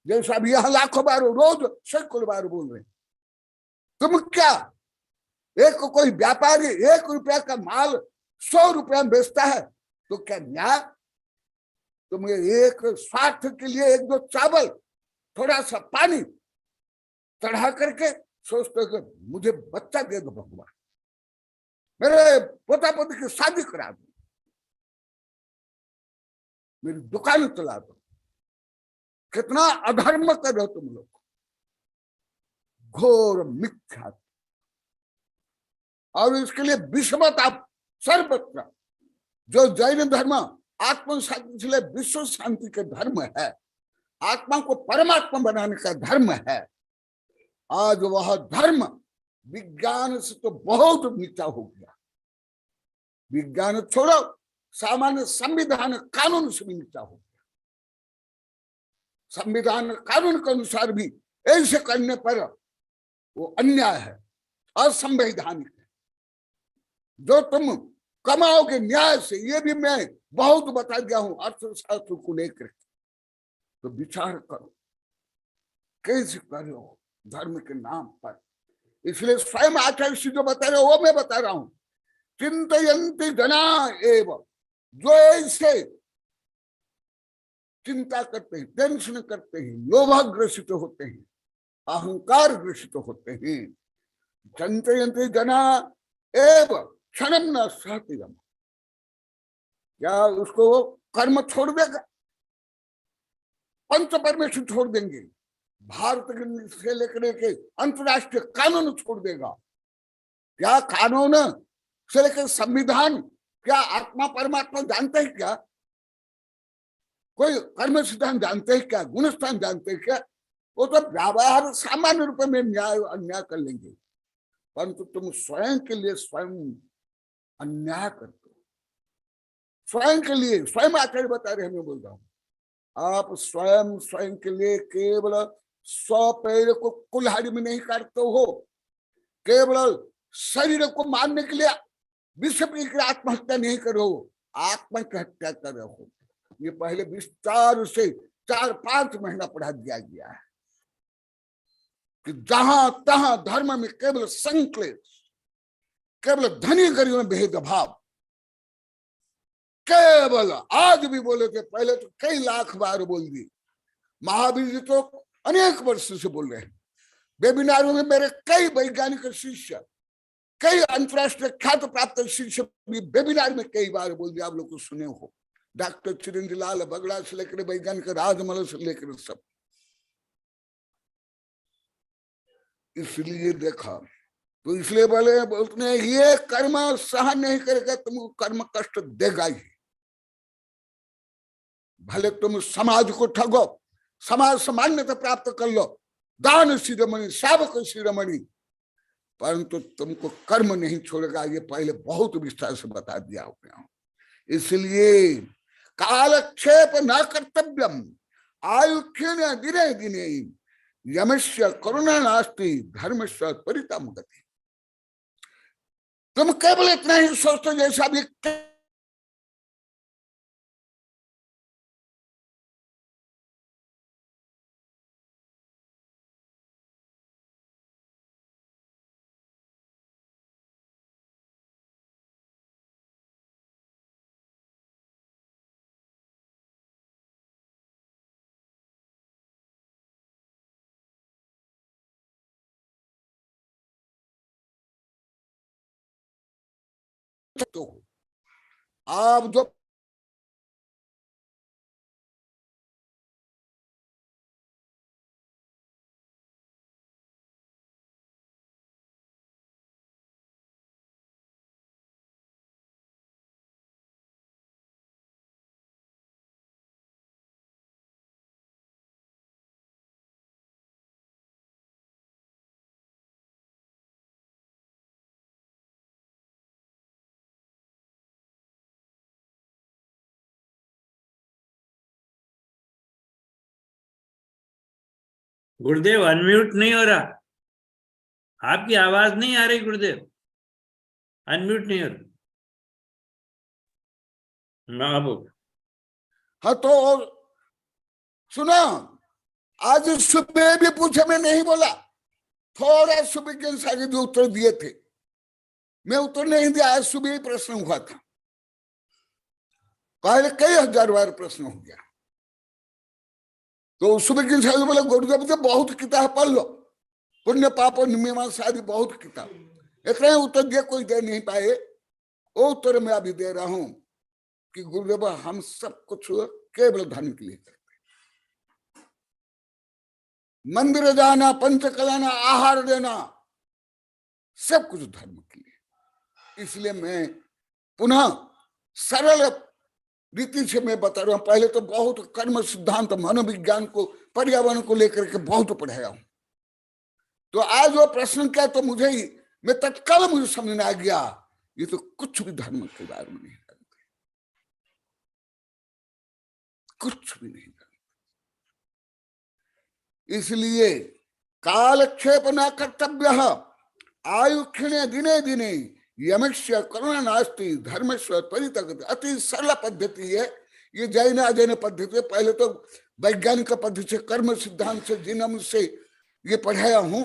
जैसा अभी यहां लाखों बार रोज सैकड़ों बार बोल रहे। तुम क्या, एक कोई व्यापारी 1 रुपया का माल 100 रुपया में बेचता है, तो क्या न्याय? तुम एक स्वार्थ के लिए 1-2 चावल, थोड़ा सा पानी चढ़ा करके सोचते कि मुझे बच्चा दे दो भगवान, मेरे पोता पोती की शादी करा दो, मेरी दुकान चला दो। कितना अधर्म कर रहे हो तुम लोग, घोर मिथ्या। और इसके लिए विषमत आप सर्वत्र, जो जैन धर्म आत्म शांति के लिए विश्व शांति का धर्म है, आत्मा को परमात्मा बनाने का धर्म है, आज वह धर्म विज्ञान से तो बहुत नीचा हो गया। विज्ञान छोड़ो, सामान्य संविधान कानून से भी नीचा हो गया। संविधान कानून के अनुसार भी ऐसे करने पर वो अन्याय है, असंवैधानिक है। जो तुम कमाओगे न्याय से, ये भी मैं बहुत बता दिया हूं अर्थशास्त्र को लेकर, तो विचार करो कैसे करो धर्म के नाम पर। इसलिए स्वयं आचार्य श्री जो बता रहे हो वो मैं बता रहा हूं। चिंतयन्ति जना एव, जो ऐसे चिंता करते हैं, टेंशन करते हैं, लोभाग्रसित होते हैं, अहंकार ग्रसित होते हैं, चिंतयन्ति जना एव क्षणम न सहति रम, क्या उसको कर्म छोड़ देगा? पंच परमेश्वर छोड़ देंगे, भारत से लेकर के अंतरराष्ट्रीय कानून छोड़ देगा, क्या कानून से लेकर संविधान, क्या आत्मा परमात्मा जानते हैं क्या? कोई कर्म सिद्धांत जानते हैं क्या? गुणस्थान जानते हैं क्या? वो तो व्यवहार सामान्य रूप में न्याय अन्याय कर लेंगे, परंतु तुम स्वयं के लिए स्वयं अन्याय करते हो। स्वयं के लिए, स्वयं आचार्य बता रहे हैं, मैं बोल रहा हूं, आप स्वयं के लिए केवल 100 पैर को कुल्हाड़ी में नहीं काटते हो, केवल शरीर को मारने के लिए विष पी कर आत्महत्या नहीं करो, आत्मा की हत्या कर रहे हो। ये पहले विस्तार से 4-5 महीना पढ़ा दिया गया है कि जहां तहां धर्म में केवल संक्लेश, केवल धनी गरीब में भेदभाव, केवल आज भी बोले थे, पहले तो कई लाख बार बोल दी, महावीर जी तो अनेक वर्ष से बोल रहे हैं, वेबिनारों में मेरे कई वैज्ञानिक शिष्य, कई अंतरराष्ट्रीय ख्यात प्राप्त शिष्य भी वेबिनार में कई बार बोल दिया, आप लोग को सुने हो, डॉक्टर चिरंजी लाल बगड़ा से लेकर वैज्ञानिक राजमल से लेकर सब। इसलिए देखा, तो इसलिए बोलते हैं ये कर्म सहन नहीं करेगा तुमको कर्म कष्ट देगा ही। भले तुम समाज को ठगो, समाज से मान्यता प्राप्त कर लो, दान शिरोमणि, सावक शिरोमणि, परंतु तुमको कर्म नहीं छोड़ेगा, ये पहले बहुत विस्तार से बता दिया हो गया। इसलिए कालक्षेप न कर्तव्यम आयुख्य दिने दिने यमस्य करुणा नास्ति धर्मस्य परितम गति। तुम केवल इतना ही सोचते जैसा भी तो आप जो गुरुदेव अनम्यूट नहीं हो रहा, आपकी आवाज नहीं आ रही गुरुदेव, अनम्यूट नहीं हो रहा। हाँ तो सुनो, आज सुबह भी पूछे, मैं नहीं बोला, थोड़ा सुबह के सारे जो उत्तर दिए थे मैं उत्तर नहीं दिया। आज सुबह ही प्रश्न हुआ था, पहले कई हजार बार प्रश्न हो गया। तो सुबह के साथ बोले गुरुदेव जी बहुत किताब पढ़ लो, पुण्य पाप मीमांसा आदि बहुत किताब, इतना उत्तर दिया, कोई दे नहीं पाए। वो उत्तर मैं अभी दे रहा हूं कि गुरुदेव हम सब कुछ केवल धन के लिए करते, मंदिर जाना, पंच कलाना, आहार देना, सब कुछ धर्म के लिए। इसलिए मैं पुनः सरल रीति से मैं बता रहा हूं। पहले तो बहुत कर्म सिद्धांत, मनोविज्ञान को, पर्यावरण को लेकर के बहुत पढ़ाया हूं। तो आज वो प्रश्न क्या, तो मुझे ही, मैं तत्काल मुझे समझ में आ गया, ये तो कुछ भी धर्म के बारे में नहीं जानते, कुछ भी नहीं जानते। इसलिए कालक्षेप न कर्तव्य, आयु क्षीणे दिने दिने, यमस्य करुणा नास्ति, धर्मस्य त्वरित गति। अति सरल पद्धति है ये, जैन अजैन पद्धति। पहले तो वैज्ञानिक पद्धति से, कर्म सिद्धांत से, जिनम से ये पढ़ाया हूं,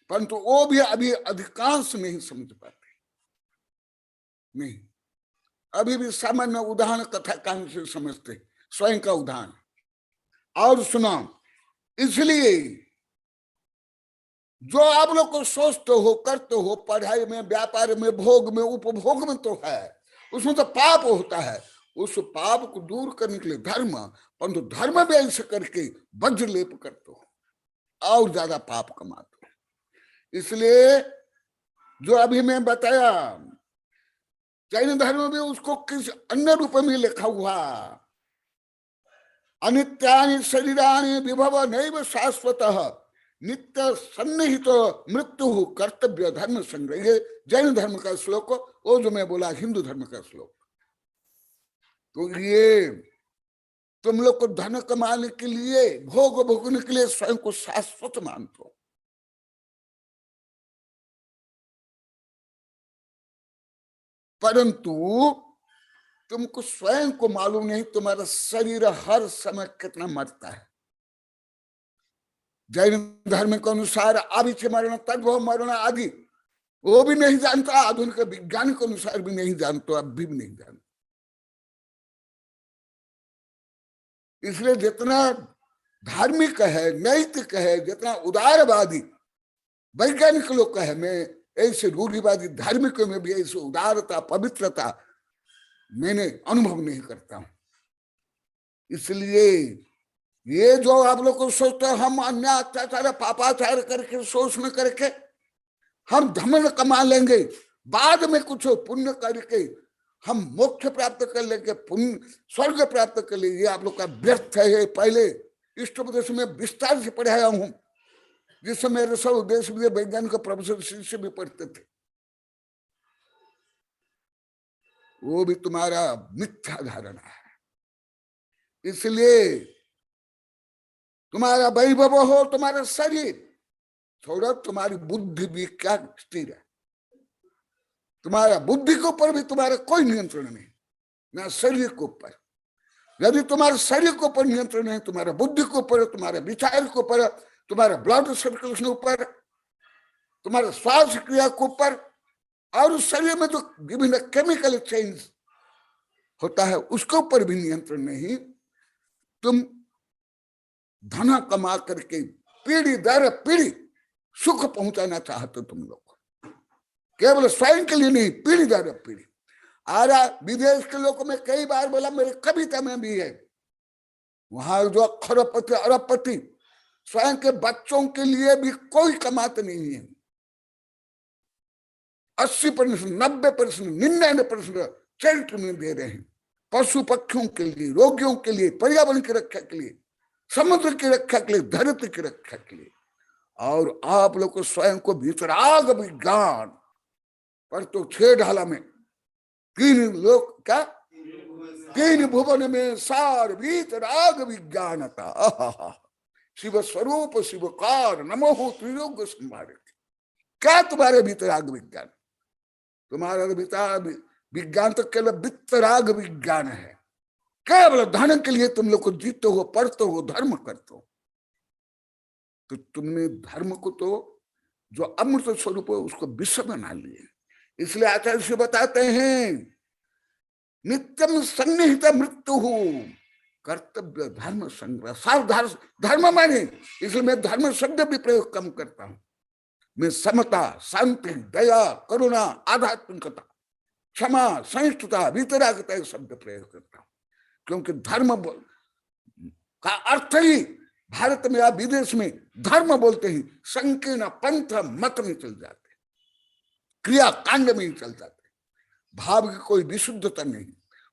परंतु वो भी अभी अधिकांश नहीं समझ पाते, नहीं, अभी भी सामान्य उदाहरण कथा कहानी से समझते, स्वयं का उदाहरण। और सुना, इसलिए जो आप लोग को सोचते हो, करते हो, पढ़ाई में, व्यापार में, भोग में, उपभोग में तो है, उसमें तो पाप होता है। उस पाप को दूर करने के लिए धर्म, परंतु धर्म भी ऐसे करके वज्र लेप करते हो और ज्यादा पाप कमाते हो। इसलिए जो अभी मैं बताया, जैन धर्म में उसको किस अन्य रूप में लिखा हुआ, अनित्यानि शरीरानि विभव नैव शाश्वतः, नित्य सन्निहित मृत्यु कर्तव्य धर्म संग्रह। ये जैन धर्म का श्लोक, वो जो मैं बोला हिंदू धर्म का श्लोक। तो ये तुम लोग को धन कमाने के लिए, भोग भोगने के लिए स्वयं को शाश्वत मानते हो, परंतु तुमको स्वयं को मालूम नहीं तुम्हारा शरीर हर समय कितना मरता है। जैन धर्म के अनुसार आविच मरण, तद्भव मरण आदि वो भी नहीं जानता, आधुनिक विज्ञान के अनुसार भी नहीं जानते, अब भी नहीं जानते। इसलिए जितना धार्मिक है, नैतिक है, जितना उदारवादी वैज्ञानिक लोग का है, मैं ऐसे रूढ़िवादी धार्मिक में भी ऐसे उदारता, पवित्रता मैंने अनुभव नहीं करता हूं। इसलिए ये जो आप लोग को सोचते हो, हम अन्य अत्याचार पापाचार करके, शोषण करके हम धन कमा लेंगे, बाद में कुछ पुण्य करके हम मोक्ष प्राप्त कर लेंगे, पुण्य स्वर्ग प्राप्त कर लेंगे, ये आप लोग का व्यर्थ है। पहले इष्टोपदेश में विस्तार से पढ़ाया हूं, जिससे मेरे सब देश विदेश वैज्ञानिक प्रोफेसर शिष्य भी पढ़ते थे। वो भी तुम्हारा मिथ्या धारणा है। इसलिए तुम्हारा वैभव हो, तुम्हारा शरीर छोड़ो, तुम्हारी बुद्धि भी क्या स्थिर है। तुम्हारा बुद्धि के ऊपर भी तुम्हारा कोई नियंत्रण नहीं, ना शरीर के ऊपर। यदि तुम्हारे शरीर के ऊपर नियंत्रण नहीं, तुम्हारा बुद्धि के ऊपर, तुम्हारे विचार के ऊपर, तुम्हारा ब्लड सर्कुलेशन ऊपर, तुम्हारा श्वास क्रिया के ऊपर, और शरीर में जो विभिन्न केमिकल चेंज होता है उसके ऊपर भी नियंत्रण नहीं, तुम धन कमा करके पीढ़ी दर पीढ़ी सुख पहुंचाना चाहते हो। तुम लोग केवल स्वयं के लिए नहीं, पीढ़ी दर पीढ़ी। आरा विदेश के लोगों में कई बार बोला, मेरी कविता में भी है, वहां जो खरबपति अरबपति स्वयं के बच्चों के लिए भी कोई कमाते नहीं है। 80%, 90%, 99% चैरिटी में दे रहे हैं, पशु पक्षियों के लिए, रोगियों के लिए, पर्यावरण की रक्षा के लिए, समुद्र की रक्षा के लिए, धरती की रक्षा के लिए। और आप लोग को स्वयं को वितराग विज्ञान पर तो 6 ढाला में 3 लोग क्या, 3 भुवन में सार वितराग विज्ञानता। शिव स्वरूप शिवकार नमो त्रिलोक संभारे। क्या तुम्हारे वितराग विज्ञान? तुम्हारा विज्ञान तो केवल वितराग विज्ञान है। केवल धन के लिए तुम लोग को जीते हो, पढ़ते हो, धर्म करते हो। तो तुमने धर्म को तो जो अमृत स्वरूप है उसको विषय बना लिए। इसलिए आचार्य से बताते हैं नित्यम सन्निहित मृत्यु कर्तव्य धर्म संग्रह। सावधान धर्म माने, इसलिए मैं धर्म शब्द भी प्रयोग कम करता हूं। मैं समता, शांति, दया, करुणा, आध्यात्मिकता, क्षमा, सहिष्णुता, वितरागता शब्द प्रयोग करता हूं। क्योंकि धर्म का अर्थ ही भारत में या विदेश में धर्म बोलते ही संकीर्ण पंथ मत में चल जाते, क्रिया कांड में ही चल जाते। भाव की कोई विशुद्धता नहीं,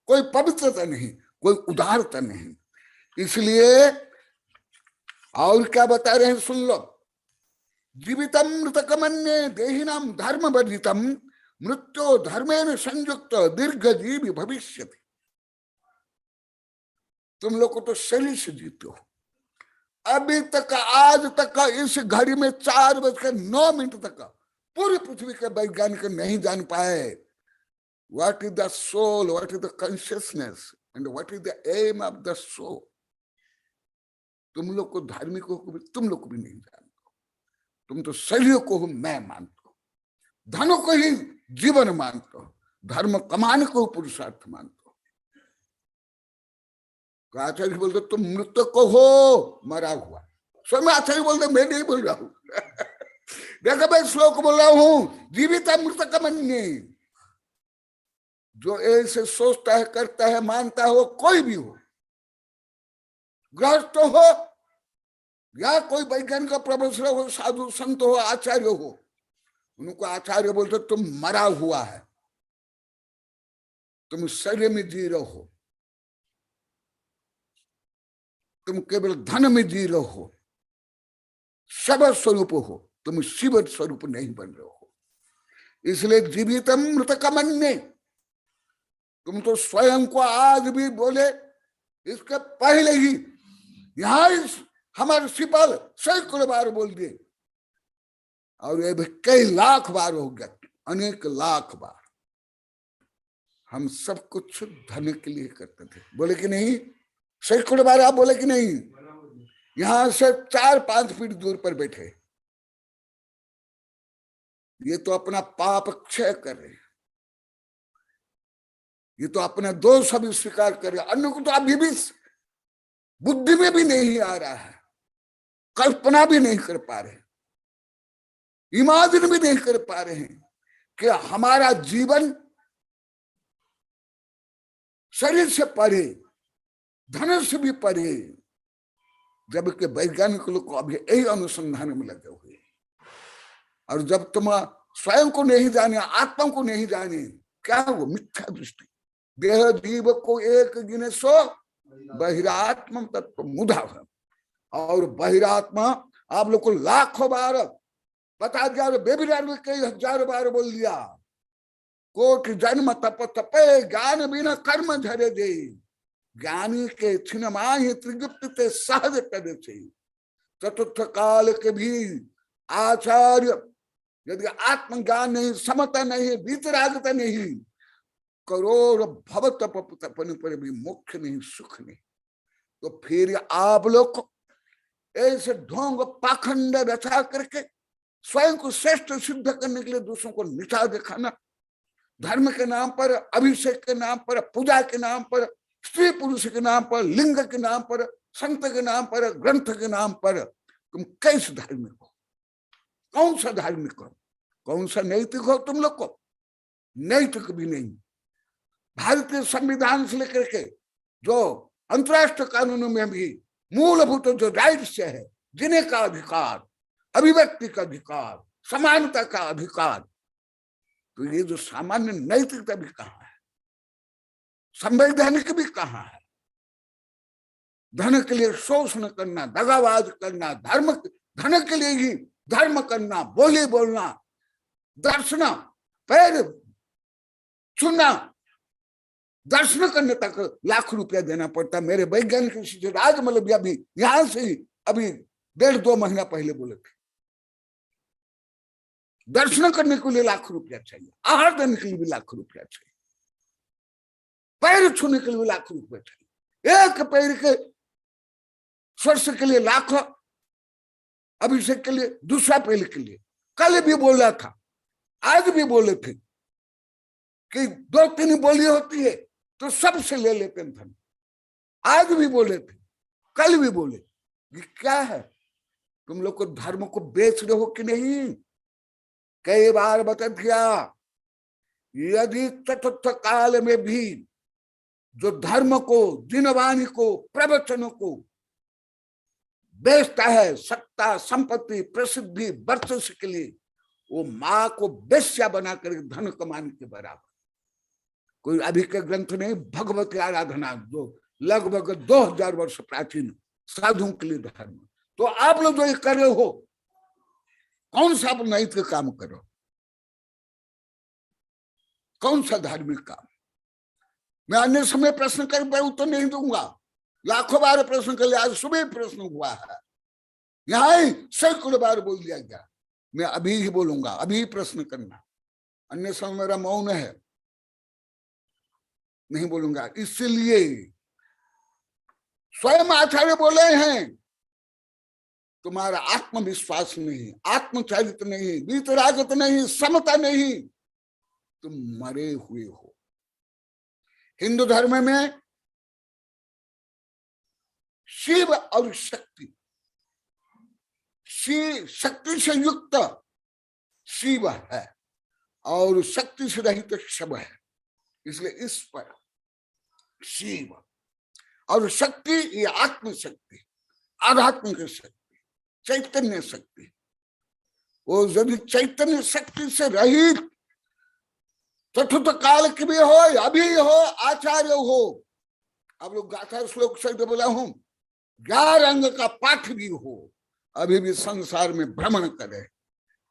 कोई पवित्रता नहीं, कोई उदारता नहीं। इसलिए और क्या बता रहे हैं सुन लो। जीवितम मृतकमन्ये देहिनाम धर्म वर्जितम मृत्यो धर्मेन संयुक्त दीर्घ जीवी भविष्यति। तुम लोग को तो शरीर से जीते हो। अभी तक, आज तक, इस घड़ी में 4:09 तक पूरी पृथ्वी के वैज्ञानिक नहीं जान पाए what is the soul, what is the consciousness and what is the aim of the soul. तुम लोग को धार्मिकों को भी, तुम लोग को भी नहीं जानते। तुम तो शरीर को मैं मानते हो, धन को ही जीवन मानते हो, धर्म कमाने को पुरुषार्थ मानते हो। तो आचार्य बोलते तुम मृत्यु को हो, मरा हुआ। स्वयं आचार्य बोलते मैं नहीं बोल रहा हूं देखो मैं श्लोक बोल रहा हूं, जीवित मृत कमन्ये। जो ऐसे सोचता है, करता है, मानता हो, कोई भी हो, गृहस्थ हो या कोई वैज्ञानिक प्रोफेसर हो, साधु संत हो, आचार्य हो, उनको आचार्य बोलते तुम मरा हुआ है। तुम शरीर में जी रहे हो, तुम केवल धन में जी रहे हो, शब स्वरूप हो, तुम शिव स्वरूप नहीं बन रहे हो। इसलिए जीवितम मृतकमन्ये। तुम तो स्वयं को आज भी बोले, इसके पहले ही यहां हमारे सिपाल सैकड़ों बार बोल दिए, और ये भी कई लाख बार हो गया, अनेक लाख बार। हम सब कुछ धन के लिए करते थे, बोले कि नहीं? सैकड़ों बार आप बोले कि नहीं? यहां से 4-5 फीट दूर पर बैठे, ये तो अपना पाप क्षय कर रहे, ये तो अपना दोष अभी स्वीकार कर रहे। अन्य को तो अभी भी बुद्धि में भी नहीं आ रहा है, कल्पना भी नहीं कर पा रहे, इमेजिन भी नहीं कर पा रहे हैं कि हमारा जीवन शरीर से परे, धन से भी परे। जबकि वैज्ञानिक लोग अभी यही अनुसंधान में लगे हुए। और जब तुम स्वयं को नहीं जाने, आत्मा को नहीं जाने, क्या वो मिथ्या दृष्टि। देह जीव को एक गिने सो बहिरात्म तत्व मुधा। और बहिरात्मा आप लोग को लाखों बार बता दिया, बेबिरार में कई हजारों बार बोल दिया। कोटि जन्म तप तपे ज्ञान बिना कर्म झरे दे। ज्ञानी के छिन माहि त्रिगुप्त ते सहज कर से। चतुर्थ काल के भी आचार्य यदि आत्मज्ञान नहीं, समता नहीं, वितरागता नहीं, करोड़ भव तपन पर भी मोक्ष नहीं, सुख नहीं, तो फिर आप लोग ऐसे ढोंग पाखंड रचा करके स्वयं को श्रेष्ठ सिद्ध करने के लिए दूसरों को नीचा दिखाना, धर्म के नाम पर, अभिषेक के नाम पर, पूजा के नाम पर, स्त्री पुरुष के नाम पर, लिंग के नाम पर, संत के नाम पर, ग्रंथ के नाम पर, तुम कैसे धार्मिक हो? कौन सा धार्मिक हो? कौन सा नैतिक हो? तुम लोग को नैतिक भी नहीं। भारतीय संविधान से लेकर के जो अंतरराष्ट्रीय कानूनों में भी मूलभूत जो राइट्स है, जीने का अधिकार, अभिव्यक्ति का अधिकार, समानता का अधिकार, तो ये जो सामान्य नैतिकता भी कहाँ है, संवैधानिक भी कहाँ है? धन के लिए शोषण करना, दगाबाज करना, धन के लिए ही धर्म करना, बोली बोलना, दर्शन, पैर छूना, दर्शन करने तक लाख रुपया देना पड़ता। मेरे वैज्ञानिक राजमल भी अभी यहां से ही अभी 1.5-2 महीना पहले बोले थे। दर्शन करने के लिए लाख रुपया चाहिए, आहार देने के लिए भी लाख रुपया चाहिए, पैर छूने के लिए भी लाख रुपया चाहिए, एक पैर के स्पर्श के लिए लाख, अभिषेक के लिए, दूसरा पैर के लिए। कल भी बोला था, आज भी बोले थे कि 2-3 बोली होती है तो सबसे ले लेते हैं धन। आज भी बोले थे, कल भी बोले। ये क्या है? तुम लोग को धर्म को बेच रहे हो कि नहीं? कई बार बता दिया, यदि चतुर्थ काल में भी जो धर्म को, दिनवाणी को, प्रवचन को बेचता है सत्ता, संपत्ति, प्रसिद्धि, वर्चस्व के लिए, वो माँ को बेश्या बनाकर धन कमाने के बराबर। कोई अभी के ग्रंथ नहीं, भगवती आराधना जो लगभग 2000 वर्ष प्राचीन साधुओं के लिए धर्म। तो आप लोग जो ये कर रहे हो, कौन सा आप नैतिक काम करो? कौन सा धार्मिक काम? मैं अन्य समय प्रश्न कर उत्तर नहीं दूंगा, लाखों बार प्रश्न कर लिया, आज सुबह प्रश्न हुआ है, यहाँ सैकड़ों बार बोल दिया गया। मैं अभी ही बोलूंगा, अभी प्रश्न करना, अन्य समय मेरा मौन है, नहीं बोलूंगा। इसलिए स्वयं आचार्य बोले हैं, तुम्हारा आत्मविश्वास नहीं, आत्मचरित्र नहीं, वीतरागत नहीं, समता नहीं, तुम मरे हुए हो। हिंदू धर्म में शिव और शक्ति, शक्ति से युक्त शिव है और शक्ति से रहित शिव है। इसलिए इस पर शिव और शक्ति, ये आत्मशक्ति, आध्यात्मिक शक्ति, चैतन्य शक्ति। वो यदि चैतन्य शक्ति से रहित चतुर्थ काल के भी हो, अभी हो, आचार्य हो, आप लोग गाथा श्लोक से बोला हूं, 11 अंग का पाठ भी हो, अभी भी संसार में भ्रमण करे,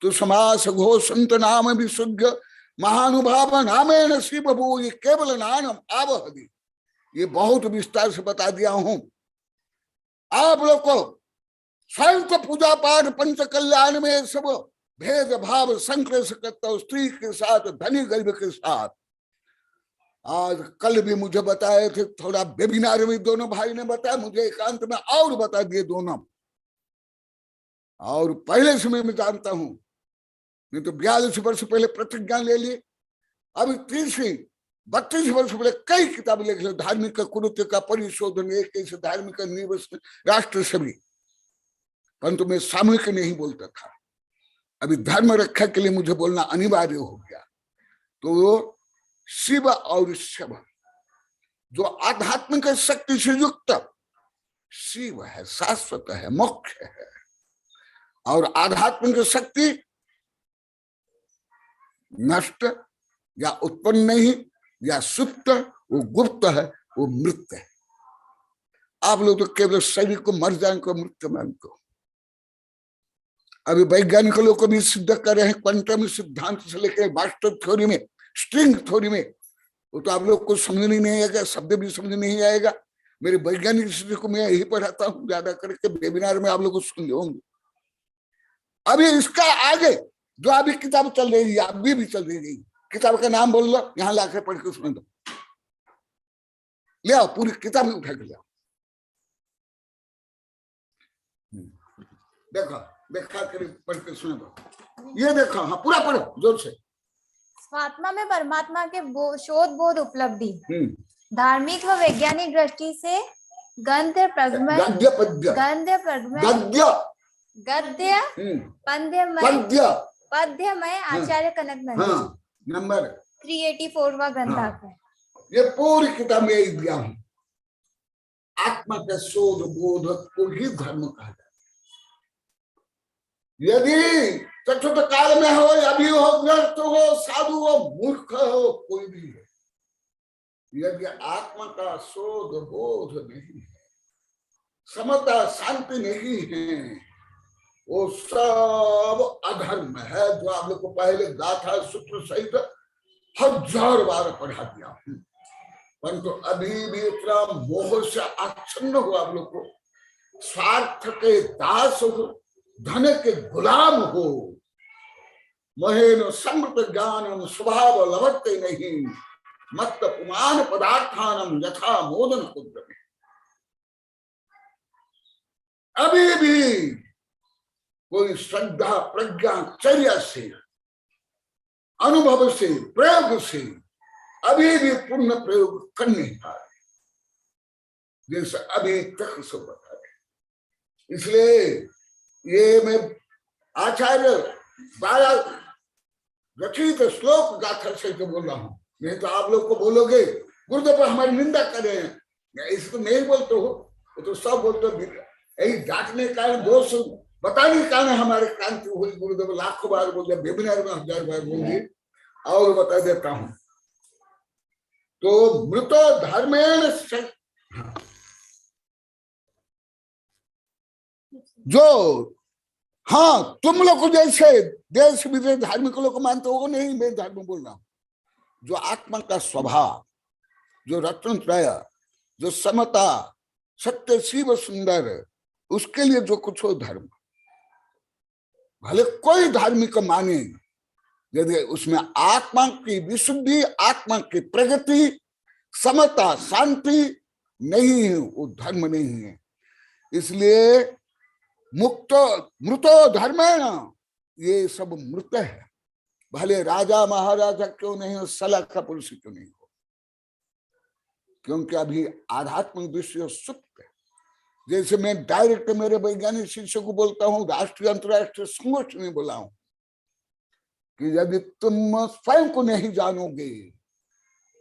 तो समास घो संत नाम विशुद्ध महानुभाव नामेन शिव भू, ये केवल नाम आवहदि। ये बहुत विस्तार से बता दिया हूं। आप लोग को स्वयं को पूजा पाठ पंच कल्याण में सब भेद भाव संक्लेश करता हूं, स्त्री के साथ, धनी गरीब के साथ। आज कल भी मुझे बताए थे, थोड़ा वेबिनार में दोनों भाई ने बताया, मुझे एकांत में और बता दिए दोनों। और पहले से मैं जानता हूं, नहीं तो 42 वर्ष पहले प्रतिज्ञा ले ली, अभी 32 वर्ष पहले कई किताबें लिख ली, धार्मिक कुरुत्य का परिशोधन, एक कैसे धार्मिक निवस राष्ट्र सभी, परंतु मैं सामूहिक नहीं बोलता था। अभी धर्म रक्षा के लिए मुझे बोलना अनिवार्य हो गया। तो शिव और शव, जो आध्यात्मिक शक्ति से युक्त शिव है, शाश्वत है, मोक्ष है, और आध्यात्मिक शक्ति नष्ट या उत्पन्न नहीं, या सुप्त, वो गुप्त है, वो मृत है। आप लोग तो केवल शरीर को मर जाने को मृत मानते हो। अभी वैज्ञानिक लोग को भी सिद्ध कर रहे हैं, क्वांटम सिद्धांत से लेकर मास्टर थ्योरी में, स्ट्रिंग थ्योरी में, वो तो आप लोग को समझ नहीं आएगा, शब्द भी समझ नहीं आएगा। मेरे वैज्ञानिक स्थिति को मैं यही पढ़ाता हूँ, ज्यादा करके वेबिनार में आप लोग को सुन होंगे। अभी इसका आगे जो अभी किताब चल रही है, अभी भी चल रही है, किताब का नाम बोल लो, यहाँ लाकर पढ़ के सुन दो, ले आओ, पूरी किताब उठा के ले आओ, देखो, देखा कर पढ़ के सुन दो, ये देखो, हाँ पूरा पढ़ो जोर से। स्वात्मा में परमात्मा के शोध बोध उपलब्धि धार्मिक व वैज्ञानिक दृष्टि से गद्य प्रगमय, गद्य पद्य, गद्य प्रगमय, गद्य गद्य पद्यमय, पद्यमय आचार्य कनक नंदी नंबर 384वां ग्रंथ है। ये पूरी किताब में यही दिया हूं। आत्मा के शोध बोध को ही धर्म कहा जाता है। यदि चतुर्थ काल में हो, अभी हो, ग्रस्त हो, साधु हो, मूर्ख हो, कोई भी है, यदि आत्मा का शोध बोध नहीं है, समता शांति नहीं है, वो सब अधर्म है, जो आप लोग को पहले गाथा सूत्र सहित 1000 बार पढ़ा दिया हूं। परंतु अभी भी इतना मोह से आच्छन्न हो आप लोग को, स्वार्थ के दास हो, धन के गुलाम हो, महेन समृत ज्ञानम स्वभाव लभते नहीं, मत पुमान पदार्थानम यथा मोदन कुद्र में। अभी भी कोई श्रद्धा प्रज्ञा चर्या से, अनुभव से, प्रयोग से अभी भी पूर्ण प्रयोग कर नहीं पा रहे, जैसे अभी तक सो बता रहे। इसलिए ये मैं आचार्य द्वारा रचित श्लोक गाथा से जो बोल रहा हूं, नहीं तो आप लोग को बोलोगे गुरुदेव हमारी निंदा कर रहे हैं, इसे तो नहीं बोलते हो, वो तो सब बोलते हो। यही डांटने का दोष बताने का हमारे क्रांति हुई, गुरुदेव लाखों बार बोल दिया, वेबिनार में 1000 बार बोल दिए, और बता देता हूं। तो मृतो धर्मेण जो, हाँ तुम लोग को जैसे देश विदेश धार्मिक लोग मानते हो, नहीं मैं धर्म बोल रहा हूं। जो आत्मा का स्वभाव, जो रत्न त्रय, जो समता, सत्य शिव सुंदर, उसके लिए जो कुछ हो धर्म, भले कोई धार्मिक माने, यदि उसमें आत्मा की विशुद्धि, आत्मा की प्रगति, समता, शांति नहीं है, वो धर्म नहीं है। इसलिए मुक्तो मृतो धर्मेण, ये सब मृत है, भले राजा महाराजा क्यों नहीं हो, सलाह का पुरुष क्यों नहीं हो, क्योंकि अभी आध्यात्मिक दृष्टि सुप्त है। जैसे मैं डायरेक्ट मेरे वैज्ञानिक शिष्य को बोलता हूँ, राष्ट्रीय अंतरराष्ट्रीय संगठन में बोला हूं कि यदि तुम स्वयं को नहीं जानोगे,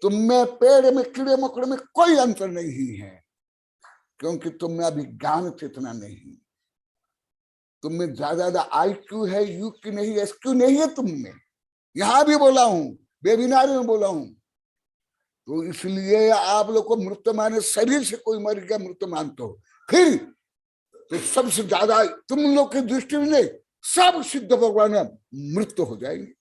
तुम में पेड़ में कीड़े मकोड़े में कोई अंतर नहीं है, क्योंकि तुम में अभी ज्ञान चेतना नहीं, तुम में ज्यादा आईक्यू है, यूक्यू नहीं, एसक्यू नहीं है तुम में। यहां भी बोला हूं, वेबिनार में बोला हूं। तो इसलिए आप लोग को मृत माने, शरीर से कोई मर गया मृत मानते हो, फिर तो सबसे ज्यादा तुम लोग की दृष्टि में नहीं, सब सिद्ध भगवान मृत हो जाएंगे,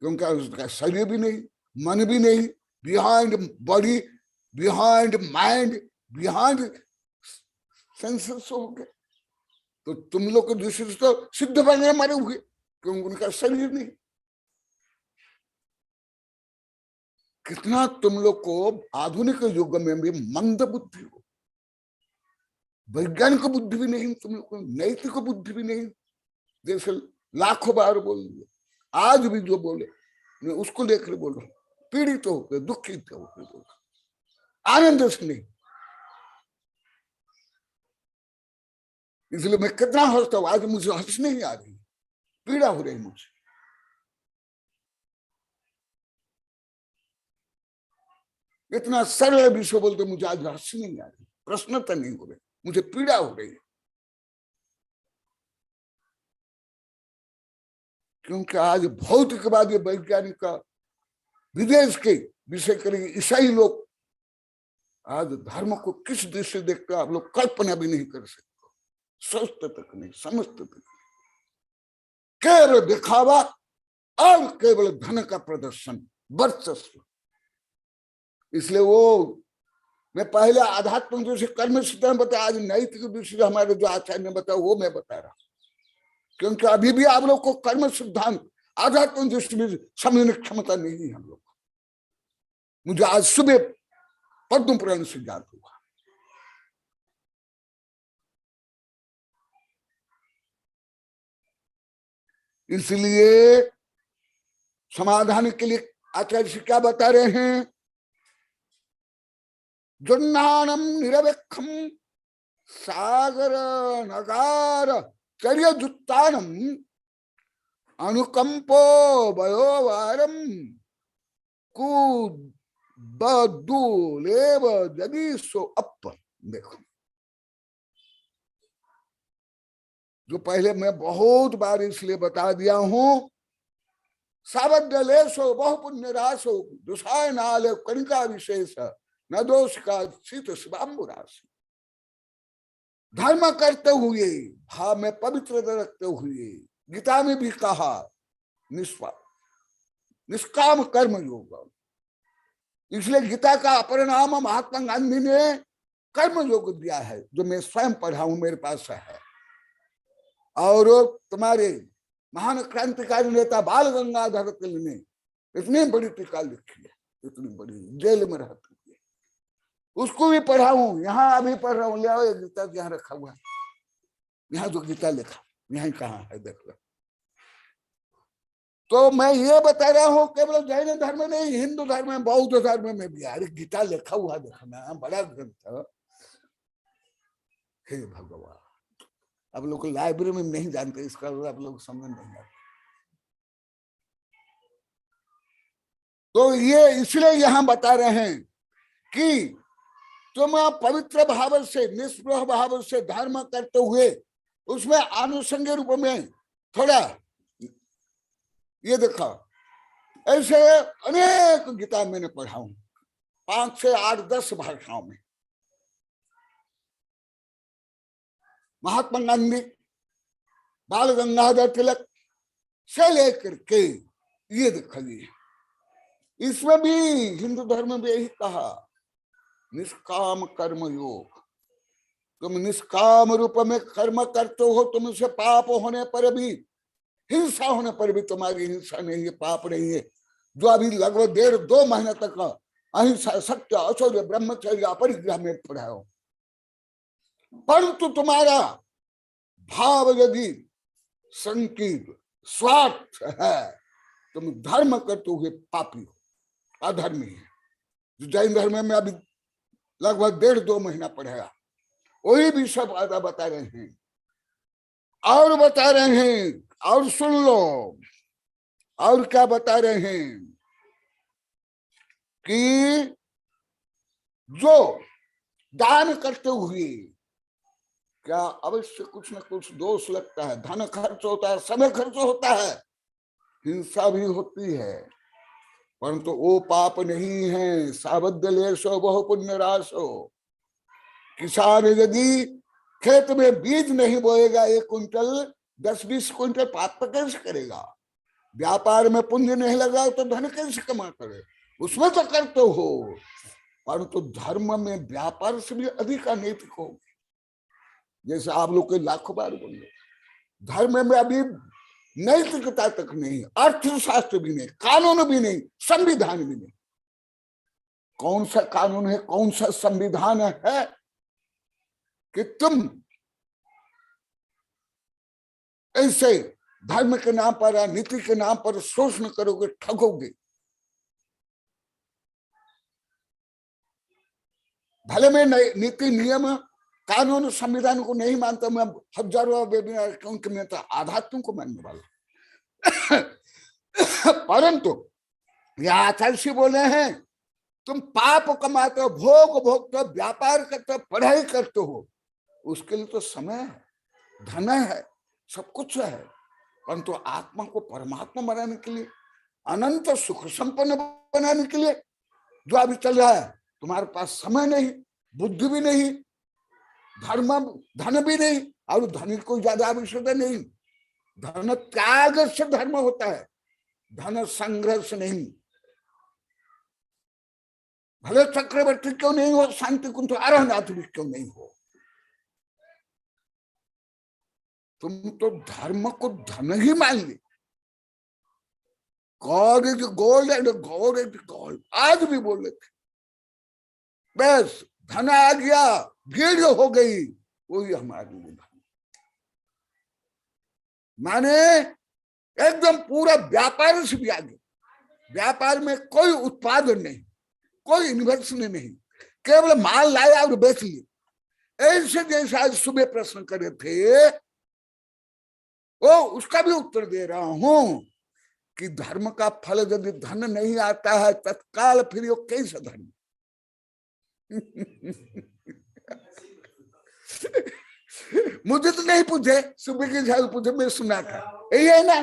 क्योंकि उसका शरीर भी नहीं, मन भी नहीं, behind body, behind mind, behind senses हो गए। तो तुम लोग के दृष्टि से तो सिद्ध भगवान मरे हुए, क्योंकि उनका शरीर नहीं। कितना तुम लोग को आधुनिक युग में भी मंद बुद्धि हो, वैज्ञानिक बुद्धि भी नहीं, तुम लोग को नैतिक बुद्धि भी नहीं। जैसे लाखों बार बोल दिए, आज भी जो बोले मैं उसको लेकर बोल रहा हूँ, पीड़ित तो होकर, दुखित होकर बोल, आनंद से नहीं। इसलिए मैं कितना हंसता हूँ, आज मुझे हंस नहीं आ रही, पीड़ा हो रही मुझे। इतना सरल विषय बोलते मुझे आज हंस नहीं आ रही, प्रश्नता नहीं हो रही, मुझे पीड़ा हो रही है, क्योंकि आज भौतिकवादी वैज्ञानिक का विदेश के विषय करेंगे ईसाई लोग, आज धर्म को किस दृष्टि देखते आप लोग कल्पना भी नहीं कर सकते, सोचते तक नहीं, समझते तक नहीं। केवल दिखावा और केवल धन का प्रदर्शन, वर्चस्व। इसलिए वो मैं पहले आध्यात्मिक दृष्टि कर्म सिद्धांत बताया, आज नैतिक दृष्टि हमारे जो आचार्य ने बताया वो मैं बता रहा हूं, क्योंकि अभी भी आप लोग को कर्म सिद्धांत आध्यात्मिक दृष्टि में समझने की क्षमता नहीं है हम लोग। मुझे आज सुबह पद्म पुराण से ज्ञात हुआ। इसलिए समाधान के लिए आचार्य से क्या बता रहे हैं, जुन्नानम निरवेक्षम सागर नगार चर्यजुत्तानम अनुकंपो वयोवारम कुदुलेव यदि सो अप। देखो, जो पहले मैं बहुत बार इसलिए बता दिया हूं, सावधलेशो बहु पुण्य राशो दुसाय नाल कनिका विशेष न दोष का शीत शिवाम्बुराशि। धर्म करते हुए, भाव में पवित्र रखते हुए, गीता में भी कहा निष्काम कर्म योग। इसलिए गीता का परिणाम महात्मा गांधी ने कर्म योग दिया है, जो मैं स्वयं पढ़ा हूं, मेरे पास है। और तुम्हारे महान क्रांतिकारी नेता बाल गंगाधर तिलक ने इतनी बड़ी टीका लिखी है, इतनी बड़ी, जेल में रहते हुए उसको भी पढ़ा हूं, यहाँ अभी पढ़ रहा हूँ। ले आओ, गीता यहाँ रखा हुआ है, यहाँ जो गीता लिखा यहाँ कहाँ है, देख लो। तो मैं ये बता रहा हूँ केवल जैन धर्म में नहीं, हिंदू धर्म में, बौद्ध धर्म में भी अरे गीता लिखा हुआ देखना, बड़ा ग्रंथ। हे भगवान, अब लोग लाइब्रेरी में नहीं जानते इसका, आप लोग समझ नहीं आते। तो ये इसलिए यहां बता रहे हैं कि तुम पवित्र भाव से, निष्प्रह भाव से धर्म करते हुए उसमें आनुषंगिक रूप में थोड़ा ये देखो, ऐसे अनेक गीता मैंने पढ़ा हूं, 5 से 8 10 भाषाओं में। महात्मा गांधी, बाल गंगाधर तिलक से लेकर के ये दिखाइए, इसमें भी हिंदू धर्म में भी यही कहा, निष्काम कर्म योग। तुम निष्काम रूप में कर्म करते हो, तुमसे पाप होने पर भी, हिंसा होने पर भी तुम्हारी हिंसा नहीं है, पाप नहीं है। जो अभी लगभग 1.5-2 महीने तक अहिंसा, सत्य, अशौर्य, ब्रह्मचर्य, अपरिग्रह में पढ़ा हो, परंतु तुम्हारा भाव यदि संकीर्ण स्वार्थ है, तुम धर्म करते हुए पापी हो, अधर्मी है। जो जैन धर्म में अभी लगभग 1.5-2 महीना पढ़ाया, वही भी सब आधा बता रहे हैं। और बता रहे हैं, और सुन लो, और क्या बता रहे हैं कि जो दान करते हुए क्या अवश्य कुछ न कुछ दोष लगता है, धन खर्च होता है, समय खर्च होता है, हिंसा भी होती है, परंतु वो पाप नहीं है। सावध्यलेशो बहु पुण्य राशो। किसान यदि खेत में बीज नहीं बोएगा 1 कुंटल 10-20 कुंटल पाप कैसे करेगा? व्यापार में पुण्य नहीं लगा तो धन कैसे कमा करे? उसमें तो करते हो, परंतु धर्म में व्यापार से भी अधिक अनैतिक हो। जैसे आप लोग के लाखों बार बोले, धर्म में अभी नैतिकता तक नहीं, अर्थशास्त्र भी नहीं, कानून भी नहीं, संविधान भी नहीं। कौन सा कानून है, कौन सा संविधान है कि तुम ऐसे धर्म के नाम पर, नीति के नाम पर शोषण करोगे, ठगोगे? भले मैं नीति, नियम, कानून, संविधान को नहीं मानता, मैं हजारों वेबिनार, क्योंकि मैं तो आध्यात्म को मानने वाला परंतु यह आचार्य बोले हैं, तुम पाप कमाते हो, भोग भोगते हो, व्यापार करते हो, पढ़ाई करते हो, उसके लिए तो समय है, धन है, सब कुछ है, परंतु आत्मा को परमात्मा बनाने के लिए, अनंत सुख संपन्न बनाने के लिए जो अभी चल रहा है, तुम्हारे पास समय नहीं, बुद्धि भी नहीं, धन भी नहीं, और धन को ज्यादा आवश्यकता नहीं। धन त्याग से धर्म होता है, धन संग्रह से नहीं। भले चक्रवर्ती क्यों नहीं हो, शांति कुंज आरोहनाथ भी क्यों नहीं हो, तुम तो धर्म को धन ही मान ली। God is gold and God is gold, आज भी बोल रहे थे। बस धन आ गया, भीड़ हो गई, वही हमारे लिए धन। माने एकदम पूरा व्यापार से भी आगे। व्यापार में कोई उत्पादन नहीं, कोई इन्वेस्टमेंट नहीं, केवल माल लाया और बेच लिए। ऐसे जैसे आज सुबह प्रश्न करे थे, वो उसका भी उत्तर दे रहा हूं कि धर्म का फल यदि धन नहीं आता है तत्काल, फिर वो कैसा धर्म? मुझे तो नहीं पूछे, सुबह के झाल पूछे, मैं सुना था, यही है ना,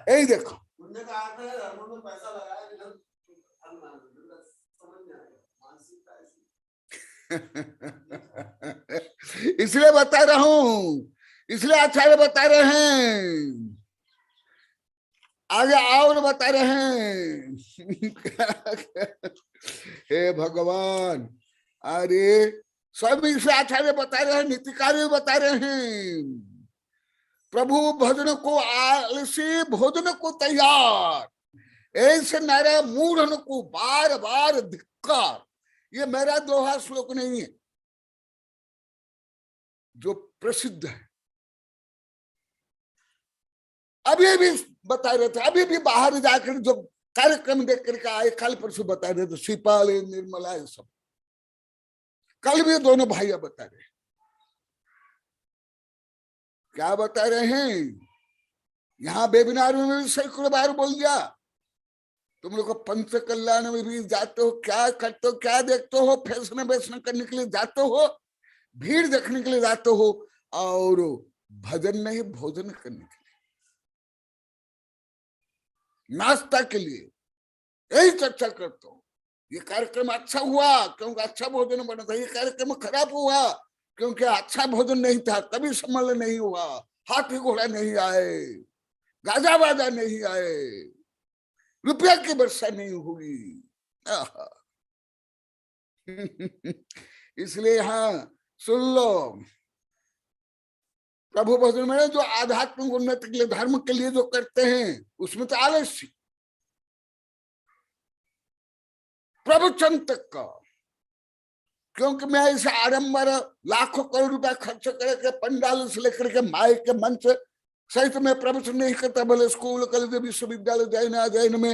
यही देखो। इसलिए बता रहा हूं, इसलिए आचार्य बता रहे हैं, आगे और बता रहे हैं हे भगवान, अरे स्वामी से आचार्य बता रहे हैं, नीतिकारी बता रहे हैं, प्रभु भजन को आलसी भोजन को तैयार, ऐसे नारा मूढ़न को बार बार धिक्कार। ये मेरा दोहा श्लोक नहीं है, जो प्रसिद्ध है। अभी भी बता रहे थे, अभी भी बाहर जाकर जो कार्यक्रम देख करके आए, कल परसों बता रहे थे, शिपाल निर्मला ये सब, कल भी दोनों भाइया बता रहे। क्या बता रहे हैं? यहाँ वेबिनार में भी सैकड़ों बार बोल दिया, तुम लोग पंच कल्याण में भी जाते हो, क्या करते हो, क्या देखते हो, फैशन वैशन करने के लिए जाते हो, भीड़ देखने के लिए जाते हो, और भजन नहीं भोजन करने के लिए, नाश्ता के लिए, यही चर्चा करते हो। ये कार्यक्रम अच्छा हुआ क्योंकि अच्छा भोजन बना था, ये कार्यक्रम खराब हुआ क्योंकि अच्छा भोजन नहीं था, कभी सम्मेलन नहीं हुआ, हाथी घोड़ा नहीं आए, गाजा बाजा नहीं आए, रुपया की वर्षा नहीं हुई। इसलिए हाँ सुन लो, प्रभु भजन में जो आध्यात्मिक उन्नति के लिए, धर्म के लिए जो करते हैं, उसमें तो आलस्य प्रवचन तक का, क्योंकि मैं इसे आडंबर लाखों करोड़ रुपया खर्च करके पंडाल से लेकर के माइक के मंच सहित में प्रवचन नहीं करता, भले स्कूल कॉलेज विश्वविद्यालय जैन में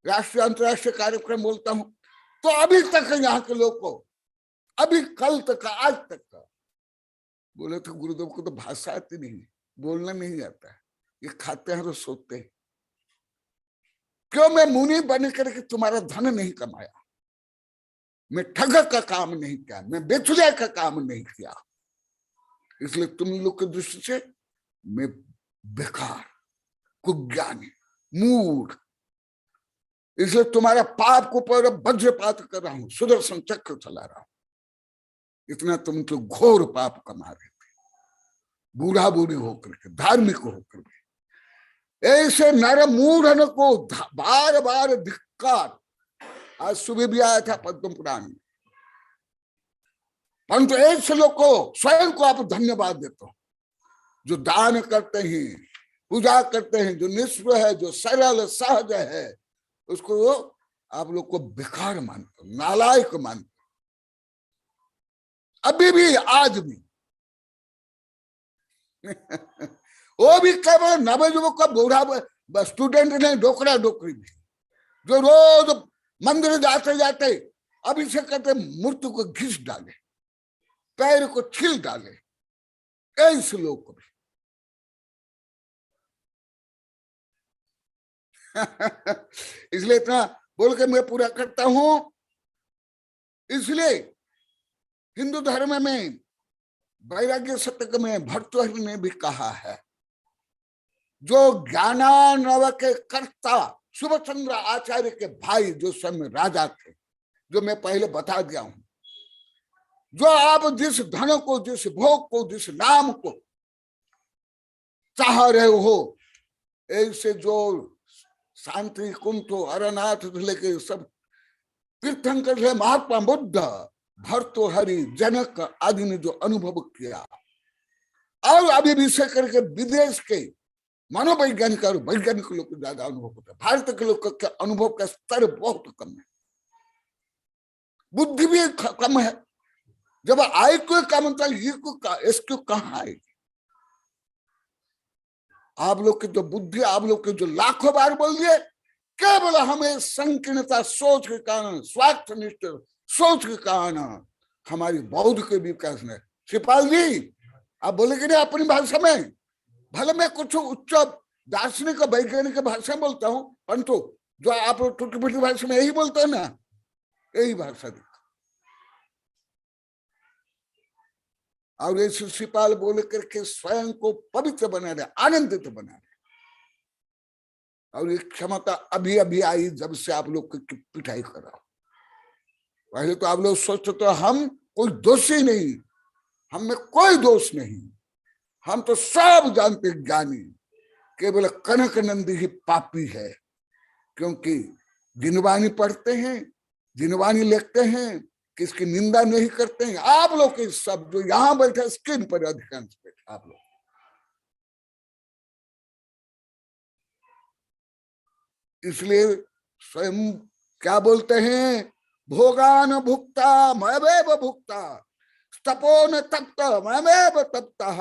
राष्ट्रीय अंतर्राष्ट्रीय कार्यक्रम बोलता हूं, तो अभी तक यहाँ के लोग को, अभी कल तक आज तक का बोले तो गुरुदेव को तो भाषा आती नहीं, बोलना नहीं आता है, ये खाते हैं तो सोते हैं। क्यों? मैं मुनि बन करके तुम्हारा धन नहीं कमाया, मैं ठग का काम नहीं किया, मैं बेचुलिया का काम नहीं किया, इसलिए तुम लोग की दृष्टि से मैं बेकार, कुज्ञानी, मूढ़, इसलिए तुम्हारा पाप को पर वज्रपात कर रहा हूं, सुदर्शन चक्र चला रहा हूं। इतना तुम तो घोर पाप कमा रहे थे, बूढ़ा बूढ़ी होकर के, धार्मिक होकर के। ऐसे नर मूढ़न को बार बार धिक्कार। आज सुबह भी आया था पद्म पुराण में, परंतु ऐसे लोग को स्वयं को आप धन्यवाद देते हो, जो दान करते हैं, पूजा करते हैं, जो निष्प्र है, जो सरल सहज है, उसको आप लोग को बेकार मानते हो, नालायक मानते हो। अभी भी, आज भी वो भी केवल नवयुवक का बूढ़ा स्टूडेंट नहीं, डोकरा डोकरी भी, जो रोज मंदिर जाते जाते अभिषेक करते मूर्ति को घिस डाले, पैर को छील डाले, ऐसे लोग को भी। इसलिए इतना बोल के मैं पूरा करता हूं। इसलिए हिंदू धर्म में वैराग्य शतक में भर्तृहरि ने भी कहा है, जो ज्ञानार्णव के कर्ता सुभचंद्र आचार्य के भाई जो स्वयं राजा थे, जो मैं पहले बता दिया हूं, जो आप जिस धन को, जिस भोग को, जिस नाम को चाह रहे हो, ऐसे जो शांति कुंठ अरनाथ लेके सब तीर्थंकर है, महात्मा बुद्ध, भर्तृहरि, जनक आदि ने जो अनुभव किया, और अभी विषय करके विदेश के मनोवैज्ञानिक और वैज्ञानिक लोग को ज्यादा अनुभव होता है। भारत के लोग का अनुभव का स्तर बहुत कम है, बुद्धि भी कम है। जब आई को कम था, ये को इसको कहाँ आएगी? आप लोग की जो बुद्धि, आप लोग के जो लाखों बार बोल दिए, केवल हमें संकीर्णता सोच के कारण, स्वार्थनिष्ठ सोच के कारण हमारी बौद्ध के विकास में। शिपाल जी आप बोले कि नहीं अपनी भाषा में, भले मैं कुछ उच्च दार्शनिक वैज्ञानिक भाषा में बोलता हूं, परंतु जो आप टूटी फूटी भाषा में यही बोलते हैं ना, यही भाषा देखो। और ऐसे शिपाल बोल करके स्वयं को पवित्र बना रहे, आनंदित बना रहे। और ये क्षमता अभी अभी आई जब से आप लोग की पिटाई करा। पहले तो आप लोग सोचते तो हम कोई दोषी नहीं, हम में कोई दोष नहीं, हम तो सब जानते ज्ञानी, केवल कनक नंदी ही पापी है, क्योंकि जिनवाणी पढ़ते हैं, जिनवाणी लिखते हैं, किसकी निंदा नहीं करते हैं। आप लोग के सब जो यहां बैठे स्क्रीन पर अधिकांश बैठे आप लोग, इसलिए स्वयं क्या बोलते हैं, भोगान भुक्ता मयमेव भुक्ता, तपो न तप्त मयमेव तप्तः,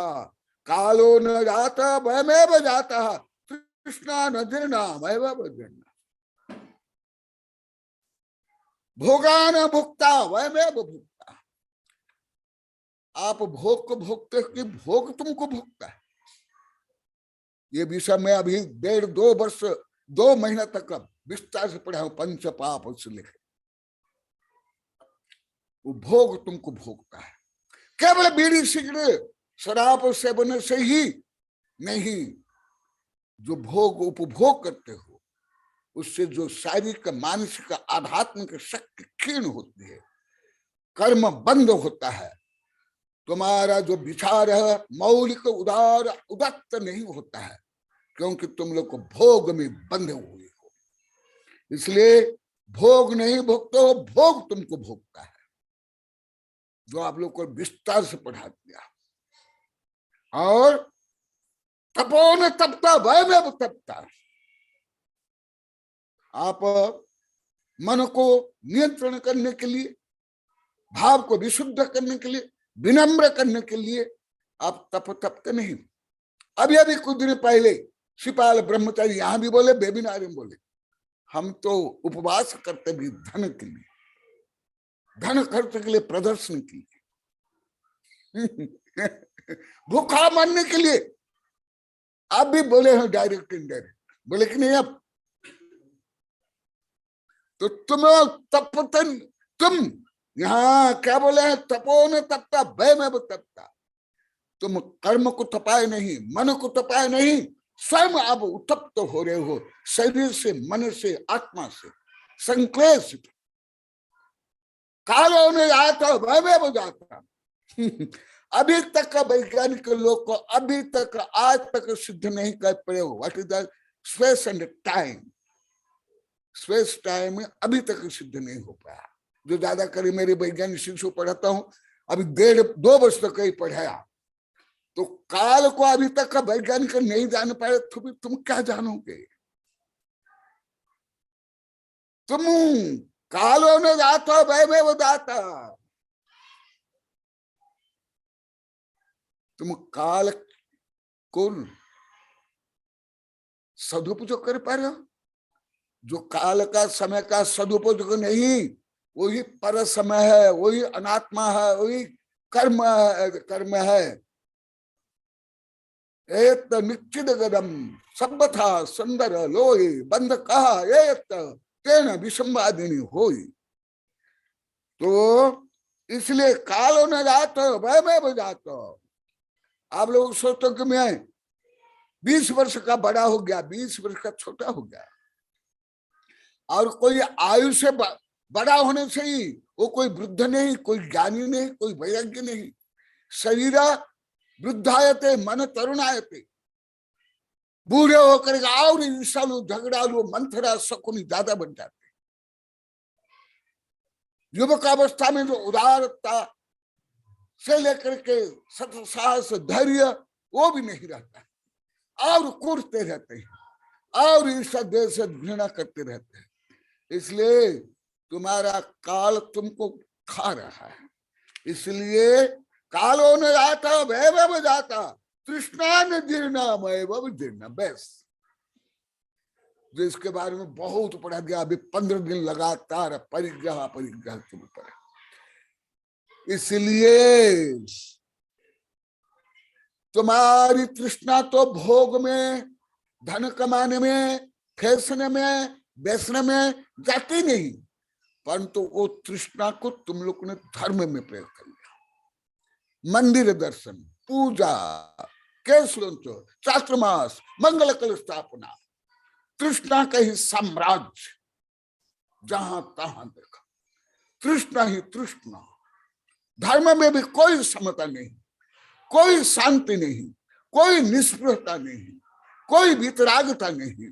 कालो न जाता मयमेव जातः, तृष्णा न जीर्णा मयमेव जीर्णा। भोगान भुक्ता वयमेव भुक्ता, आप भोग को भोगते कि भोग तुमको भोगता है। ये विषय में अभी 1.5-2 वर्ष 2 महीना तक विस्तार से पढ़ा हूं, पंच पाप से लिखे। वो भोग तुमको भोगता है, केवल बीड़ी सिगरेट शराब सेवन से ही नहीं, जो भोग उपभोग करते हो उससे जो शारीरिक मानसिक आध्यात्मिक शक्ति क्षीण होती है, कर्म बंद होता है, तुम्हारा जो विचार है मौलिक उदार उदत्त नहीं होता है, क्योंकि तुम लोग को भोग में बंधे हुए हो। इसलिए भोग नहीं भोगते हो, भोग तुमको भोगता है, जो आप लोग को विस्तार से पढ़ा दिया। और तपो न तपता वयमेव तपता, आप मन को नियंत्रण करने के लिए, भाव को विशुद्ध करने के लिए, विनम्र करने के लिए आप तपते नहीं। अभी अभी कुछ दिन पहले शिपाल ब्रह्मचारी यहां भी बोले, वेबिनार में बोले, हम तो उपवास करते भी धन के लिए, धन खर्च के लिए, प्रदर्शन के लिए भूखा मरने के लिए। आप भी बोले हैं डायरेक्ट इनडायरेक्ट, बोले कि नहीं अब तो तुम यहाँ क्या बोले हैं, तपो न तपता वयमेव तपता, तुम कर्म को तपाए नहीं, मन को तपाए नहीं, स्वयं आप उत्तप्त हो रहे हो, शरीर से, मन से, आत्मा से, संक्लेश। कालो ने जाता वयमेव जाता अभी तक का वैज्ञानिक लोग को अभी तक आज तक सिद्ध नहीं कर पाए हो what is the space and time. Space time अभी तक सिद्ध नहीं हो पाया। जो ज्यादा करे मेरे वैज्ञानिक शिक्षु पढ़ाता हूं, अभी 1.5-2 वर्ष तक ही पढ़ाया, तो काल को अभी तक का वैज्ञानिक नहीं जान पाए, तुम क्या जानोगे। तुम कालो ने जाता वयमेव जाता, तुम काल को सदुपयोग कर पा रहे हो। जो काल का समय का सदुपयोग नहीं, वही पर समय है, वही अनात्मा है, वही कर्म है। एत निश्चित गदम सर्वथा सुंदर लोहि बंध कहा एत तेन विसंवादिनी होई। तो इसलिए कालो न जात वयमेव जात। आप लोग सोचते कि मैं 20 वर्ष का बड़ा हो गया, 20 वर्ष का छोटा हो गया, और कोई आयु से बड़ा होने से ही वो कोई वृद्ध नहीं, कोई ज्ञानी नहीं, कोई वैराग्य नहीं। शरीर वृद्धायते मन तरुणायते, बूढ़े होकर और ईर्ष्यालु, झगड़ालु, मंथरा, शकुनी ज्यादा बन जाते। युवक अवस्था में जो उदारता से लेकर के सत साहस धैर्य वो भी नहीं रहता है, और कूदते रहते हैं, और ईर्ष्या देश से घृणा करते रहते हैं। इसलिए तुम्हारा काल तुमको खा रहा है। इसलिए कालो न जाता वयमेव जाता, तृष्णा न जीर्णा मयमेव जीर्णा। बस जो इसके बारे में बहुत पढ़ा गया, अभी 15 दिन लगातार परिग्रह के ऊपर। इसलिए तुम्हारी तृष्णा तो भोग में, धन कमाने में, फैशन में, व्यसन में जाती नहीं, परंतु वो तृष्णा को तुम लोग ने धर्म में प्रयोग कर लिया। मंदिर दर्शन, पूजा, केशवंत, चातुर्मास, मंगल कल स्थापना, तृष्णा का ही साम्राज्य जहां तहां देखा, तृष्णा ही तृष्णा। धर्म में भी कोई समता नहीं, कोई शांति नहीं, कोई निष्पृहता नहीं, कोई वितरागता नहीं,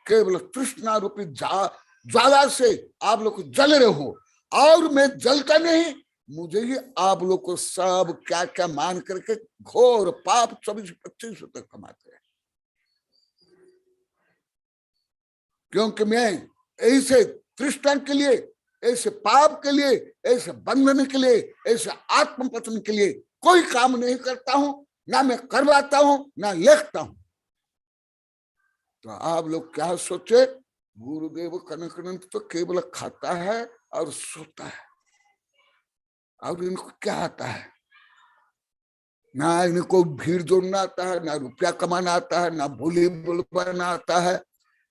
केवल तृष्णा रूपी ज्वाला से आप लोग जल रहे हो। और मैं जलता नहीं, मुझे ही आप लोग को सब क्या क्या मान करके घोर पाप 24-25 तक कमाते हैं। क्योंकि मैं ऐसे तृष्णा के लिए, ऐसे पाप के लिए, ऐसे बंधन के लिए, ऐसे आत्मपतन के लिए कोई काम नहीं करता हूं, ना मैं करवाता हूं, ना लिखता हूं। तो आप लोग क्या सोचे, गुरुदेव कनकानंद तो केवल खाता है और सोता है, और इनको क्या आता है? ना इनको भीड़ जोड़ना आता है, ना रुपया कमाना आता है, ना बोली बोलवाना आता है,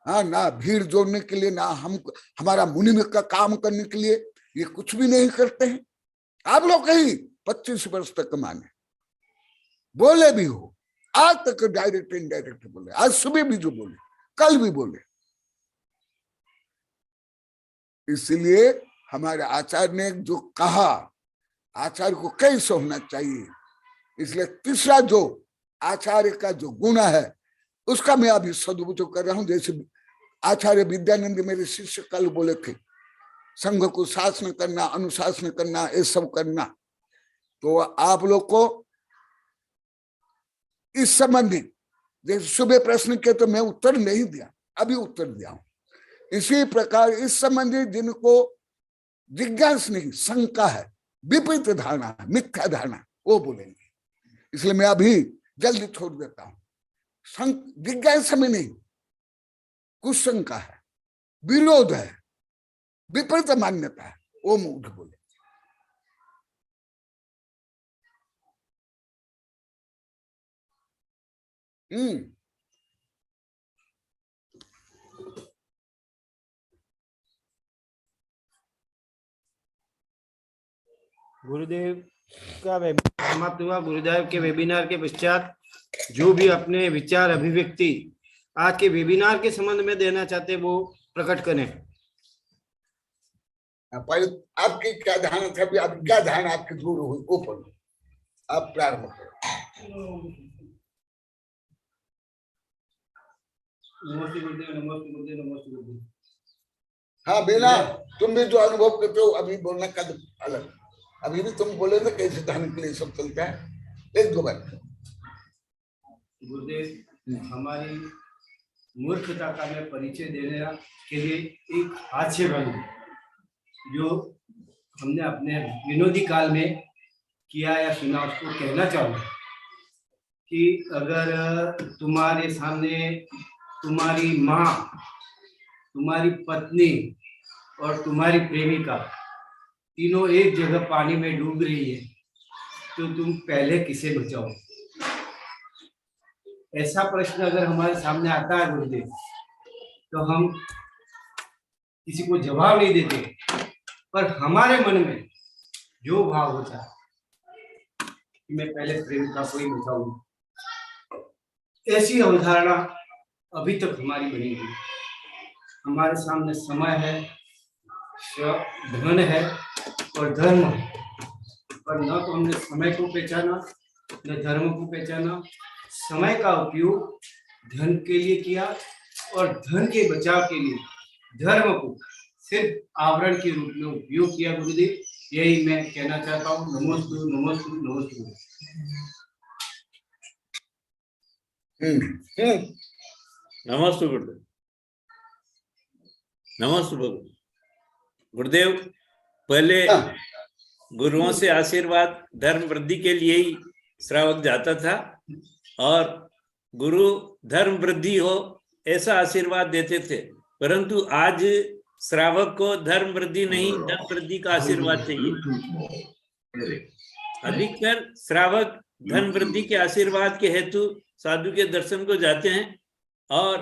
हाँ, ना भीड़ जोड़ने के लिए, ना हम हमारा मुनि का काम करने के लिए, ये कुछ भी नहीं करते हैं। आप लोग कहीं 25 वर्ष तक कमाने बोले भी हो, आज तक डायरेक्ट इनडायरेक्ट बोले, आज सुबह भी जो बोले, कल भी बोले। इसलिए हमारे आचार्य ने जो कहा, आचार्य को कैसे होना चाहिए, इसलिए तीसरा जो आचार्य का जो गुण है उसका मैं अभी सदुपयोग कर रहा हूं। जैसे आचार्य विद्यानंद मेरे शिष्य कल बोले थे, संघ को शासन करना, अनुशासन करना, ये सब करना। तो आप लोग को इस संबंधित जैसे सुबह प्रश्न किया तो मैं उत्तर नहीं दिया, अभी उत्तर दिया हूं। इसी प्रकार इस संबंधित जिनको जिज्ञास नहीं, शंका है, विपरीत धारणा, मिथ्या धारणा, वो बोलेंगे। इसलिए मैं अभी जल्दी छोड़ देता हूं। जिज्ञासा में नहीं, कुछ शंका है, विरोध है, विपरीत मान्यता है, वो मूढ़ बोले। गुरुदेव का वेबिनार समाप्त हुआ। गुरुदेव के वेबिनार के पश्चात जो भी अपने विचार अभिव्यक्ति आज के वेबिनार के संबंध में देना चाहते वो प्रकट करें। पहले आपकी क्या धारणा था, आप क्या धारणा आपकी दूर हुई, वो बोलो, आप प्रारंभ करो। नमस्ते गुरुदेव, नमस्ते गुरुदेव, नमस्ते गुरुदेव। हाँ बेला, तुम भी जो अनुभव करते हो अभी बोलना का अलग, अभी भी तुम बोले ना कैसे धारण के लिए सब चलता है। एक दो बार गुरुदेव, हमारी मूर्खता का मैं परिचय देने के लिए एक हास्य बन जो हमने अपने विनोदी काल में किया या सुना, उसको कहना चाहूँगा कि अगर तुम्हारे सामने तुम्हारी माँ, तुम्हारी पत्नी और तुम्हारी प्रेमिका तीनों एक जगह पानी में डूब रही है तो तुम पहले किसे बचाओ? ऐसा प्रश्न अगर हमारे सामने आता है गुरुदेव, तो हम किसी को जवाब नहीं देते, पर हमारे मन में जो भाव होता है कि मैं पहले प्रेमिका को ही बचाऊंगा, ऐसी अवधारणा अभी तक हमारी बनी हुई। हमारे सामने समय है, धन है और धर्म है, पर न तो हमने समय को पहचाना, न धर्म को पहचाना। समय का उपयोग धन के लिए किया और धन के बचाव के लिए धर्म को सिर्फ आवरण के रूप में उपयोग किया। गुरुदेव, यही मैं कहना चाहता हूँ। नमस्ते, नमस्ते, नमस्ते। नमस्ते गुरुदेव, नमस्ते गुरुदेव। पहले गुरुओं से आशीर्वाद धर्म वृद्धि के लिए ही श्रावक जाता था और गुरु धर्म वृद्धि हो ऐसा आशीर्वाद देते थे, परंतु आज श्रावक को धर्म वृद्धि नहीं, धर्म वृद्धि का आशीर्वाद चाहिए। अधिकतर श्रावक धन वृद्धि के आशीर्वाद के हेतु साधु के दर्शन को जाते हैं। और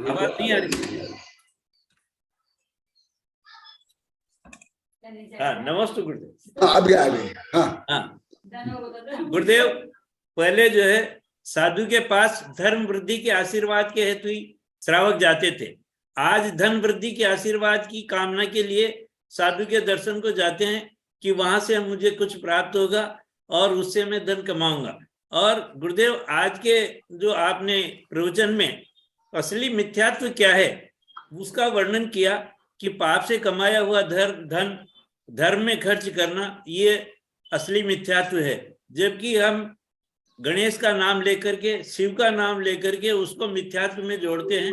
आवाज नहीं आ रही? हाँ, नमस्ते गुरुदेव। अभी आ रही है। हाँ गुरुदेव, पहले जो है साधु के पास धर्म वृद्धि के आशीर्वाद के हेतु ही श्रावक जाते थे। आज धन वृद्धि के आशीर्वाद की कामना के लिए साधु के दर्शन को जाते हैं कि वहां से मुझे कुछ प्राप्त होगा और उससे मैं धन कमाऊंगा। और गुरुदेव, आज के जो आपने प्रवचन में असली मिथ्यात्व क्या है उसका वर्णन किया। कि पाप से कमाया हुआ धन धर्म में खर्च करना ये असली मिथ्यात्व है। जबकि हम गणेश का नाम लेकर के, शिव का नाम लेकर के उसको मिथ्यात्व में जोड़ते हैं।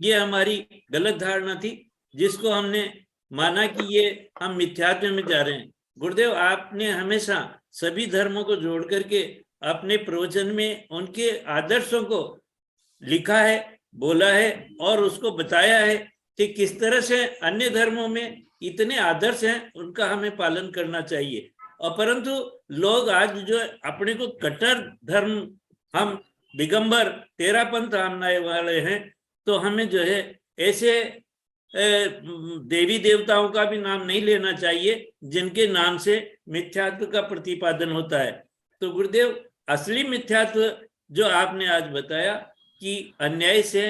ये हमारी गलत धारणा थी, जिसको हमने माना कि ये हम मिथ्यात्व में जा रहे हैं। गुरुदेव, आपने हमेशा सभी धर्मों को जोड़ करके अपने प्रवचन में उनके आदर्शों को लिखा है, बोला है और उसको बताया है कि किस तरह से अन्य धर्मों में इतने आदर्श हैं, उनका हमें पालन करना चाहिए। और परंतु लोग आज जो अपने को कट्टर धर्म, हम दिगंबर तेरा पंथ मानने वाले हैं, तो हमें जो है ऐसे देवी देवताओं का भी नाम नहीं लेना चाहिए जिनके नाम से मिथ्यात्व का प्रतिपादन होता है। तो गुरुदेव, असली मिथ्यात्व जो आपने आज बताया कि अन्याय से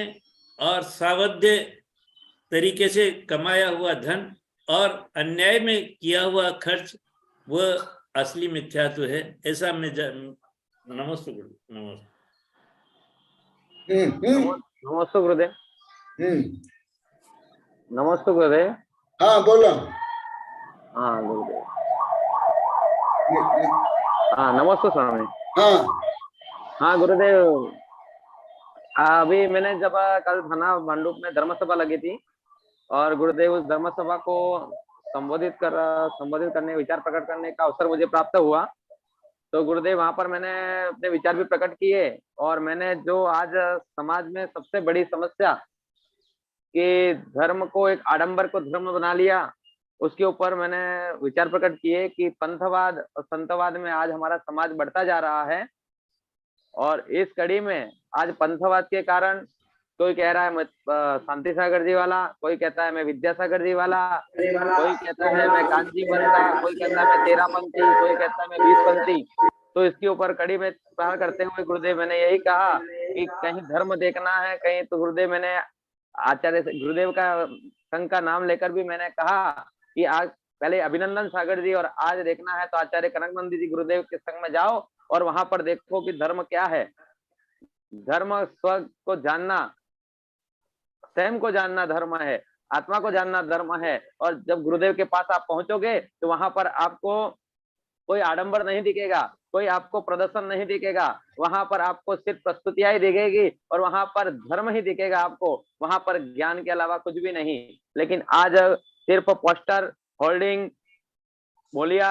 और सावध्य तरीके से कमाया हुआ धन और अन्याय में किया हुआ खर्च, वह असली मिथ्यात्व है, ऐसा मैं नमस्ते गुरुदेव। नमस्ते गुरुदेव। नमस्ते गुरुदेव। हाँ बोलो। हाँ गुरुदेव। हाँ नमस्ते स्वामी। हाँ हाँ गुरुदेव, अभी मैंने जब कल थाना मंडूप में धर्म सभा लगी थी और गुरुदेव उस धर्म सभा को संबोधित करने, विचार प्रकट करने का अवसर मुझे प्राप्त हुआ। तो गुरुदेव, वहां पर मैंने अपने विचार भी प्रकट किए और मैंने जो आज समाज में सबसे बड़ी समस्या कि धर्म को एक आडंबर को धर्म बना लिया, उसके ऊपर मैंने विचार प्रकट किए कि पंथवाद और संतवाद में आज हमारा समाज बढ़ता जा रहा है। और इस कड़ी में आज पंथवाद के कारण कोई कह रहा है मैं शांति सागर जी वाला, कोई कहता है मैं विद्यासागर जी वाला, कोई कहता है मैं कांची बनता, कोई कहता है मैं तेरापंथी, कोई कहता है मैं 20पंथी। तो इसके ऊपर कड़ी में प्रहार करते हुए गुरुदेव मैंने यही कहा कि कहीं धर्म देखना है, कहीं तो गुरुदेव मैंने आचार्य गुरुदेव का संघ का नाम लेकर भी मैंने कहा कि आज पहले अभिनंदन सागर जी और आज देखना है तो आचार्य कनकनंदी जी गुरुदेव के संग में जाओ और वहां पर देखो कि धर्म क्या है। धर्म स्व को जानना, स्वयं को जानना धर्म है, आत्मा को जानना धर्म है। और जब गुरुदेव के पास आप पहुंचोगे तो वहां पर आपको कोई आडंबर नहीं दिखेगा, कोई आपको प्रदर्शन नहीं दिखेगा, वहां पर आपको सिर्फ प्रस्तुतियां ही दिखेगी और वहां पर धर्म ही दिखेगा आपको, वहां पर ज्ञान के अलावा कुछ भी नहीं। लेकिन आज सिर्फ पोस्टर, होल्डिंग, बोलिया,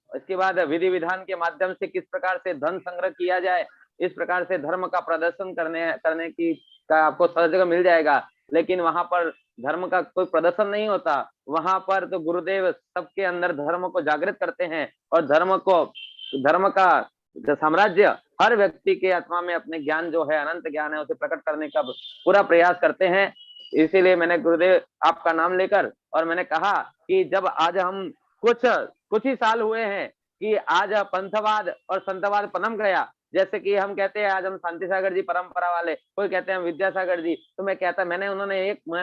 इसके बाद विधि विधान के माध्यम से किस प्रकार से धन संग्रह किया जाए, इस प्रकार से धर्म का प्रदर्शन करने की का आपको सब जगह मिल जाएगा। लेकिन वहां पर धर्म का कोई प्रदर्शन नहीं होता। वहां पर तो गुरुदेव सबके अंदर धर्म को जागृत करते हैं और धर्म का साम्राज्य हर व्यक्ति के आत्मा में अपने ज्ञान जो है, अनंत ज्ञान है, उसे प्रकट करने का पूरा प्रयास करते हैं। इसीलिए मैंने गुरुदेव आपका नाम लेकर और मैंने कहा कि जब आज हम कुछ ही साल हुए हैं कि आज पंथवाद और संतवाद पनप गया। जैसे कि हम कहते हैं आज हम शांति सागर जी परंपरा वाले, कोई कहते हैं विद्यासागर जी, तो मैं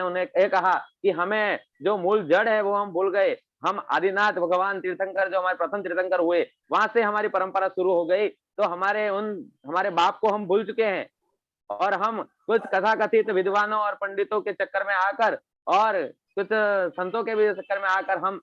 उन्हें कहा कि हमें जो मूल जड़ है वो हम भूल गए। हम आदिनाथ भगवान तीर्थंकर जो हमारे प्रथम तीर्थंकर हुए, वहां से हमारी परंपरा शुरू हो गई। तो हमारे बाप को हम भूल चुके हैं और हम कुछ कथाकथित विद्वानों और पंडितों के चक्कर में आकर और कुछ संतों के भी चक्कर में आकर हम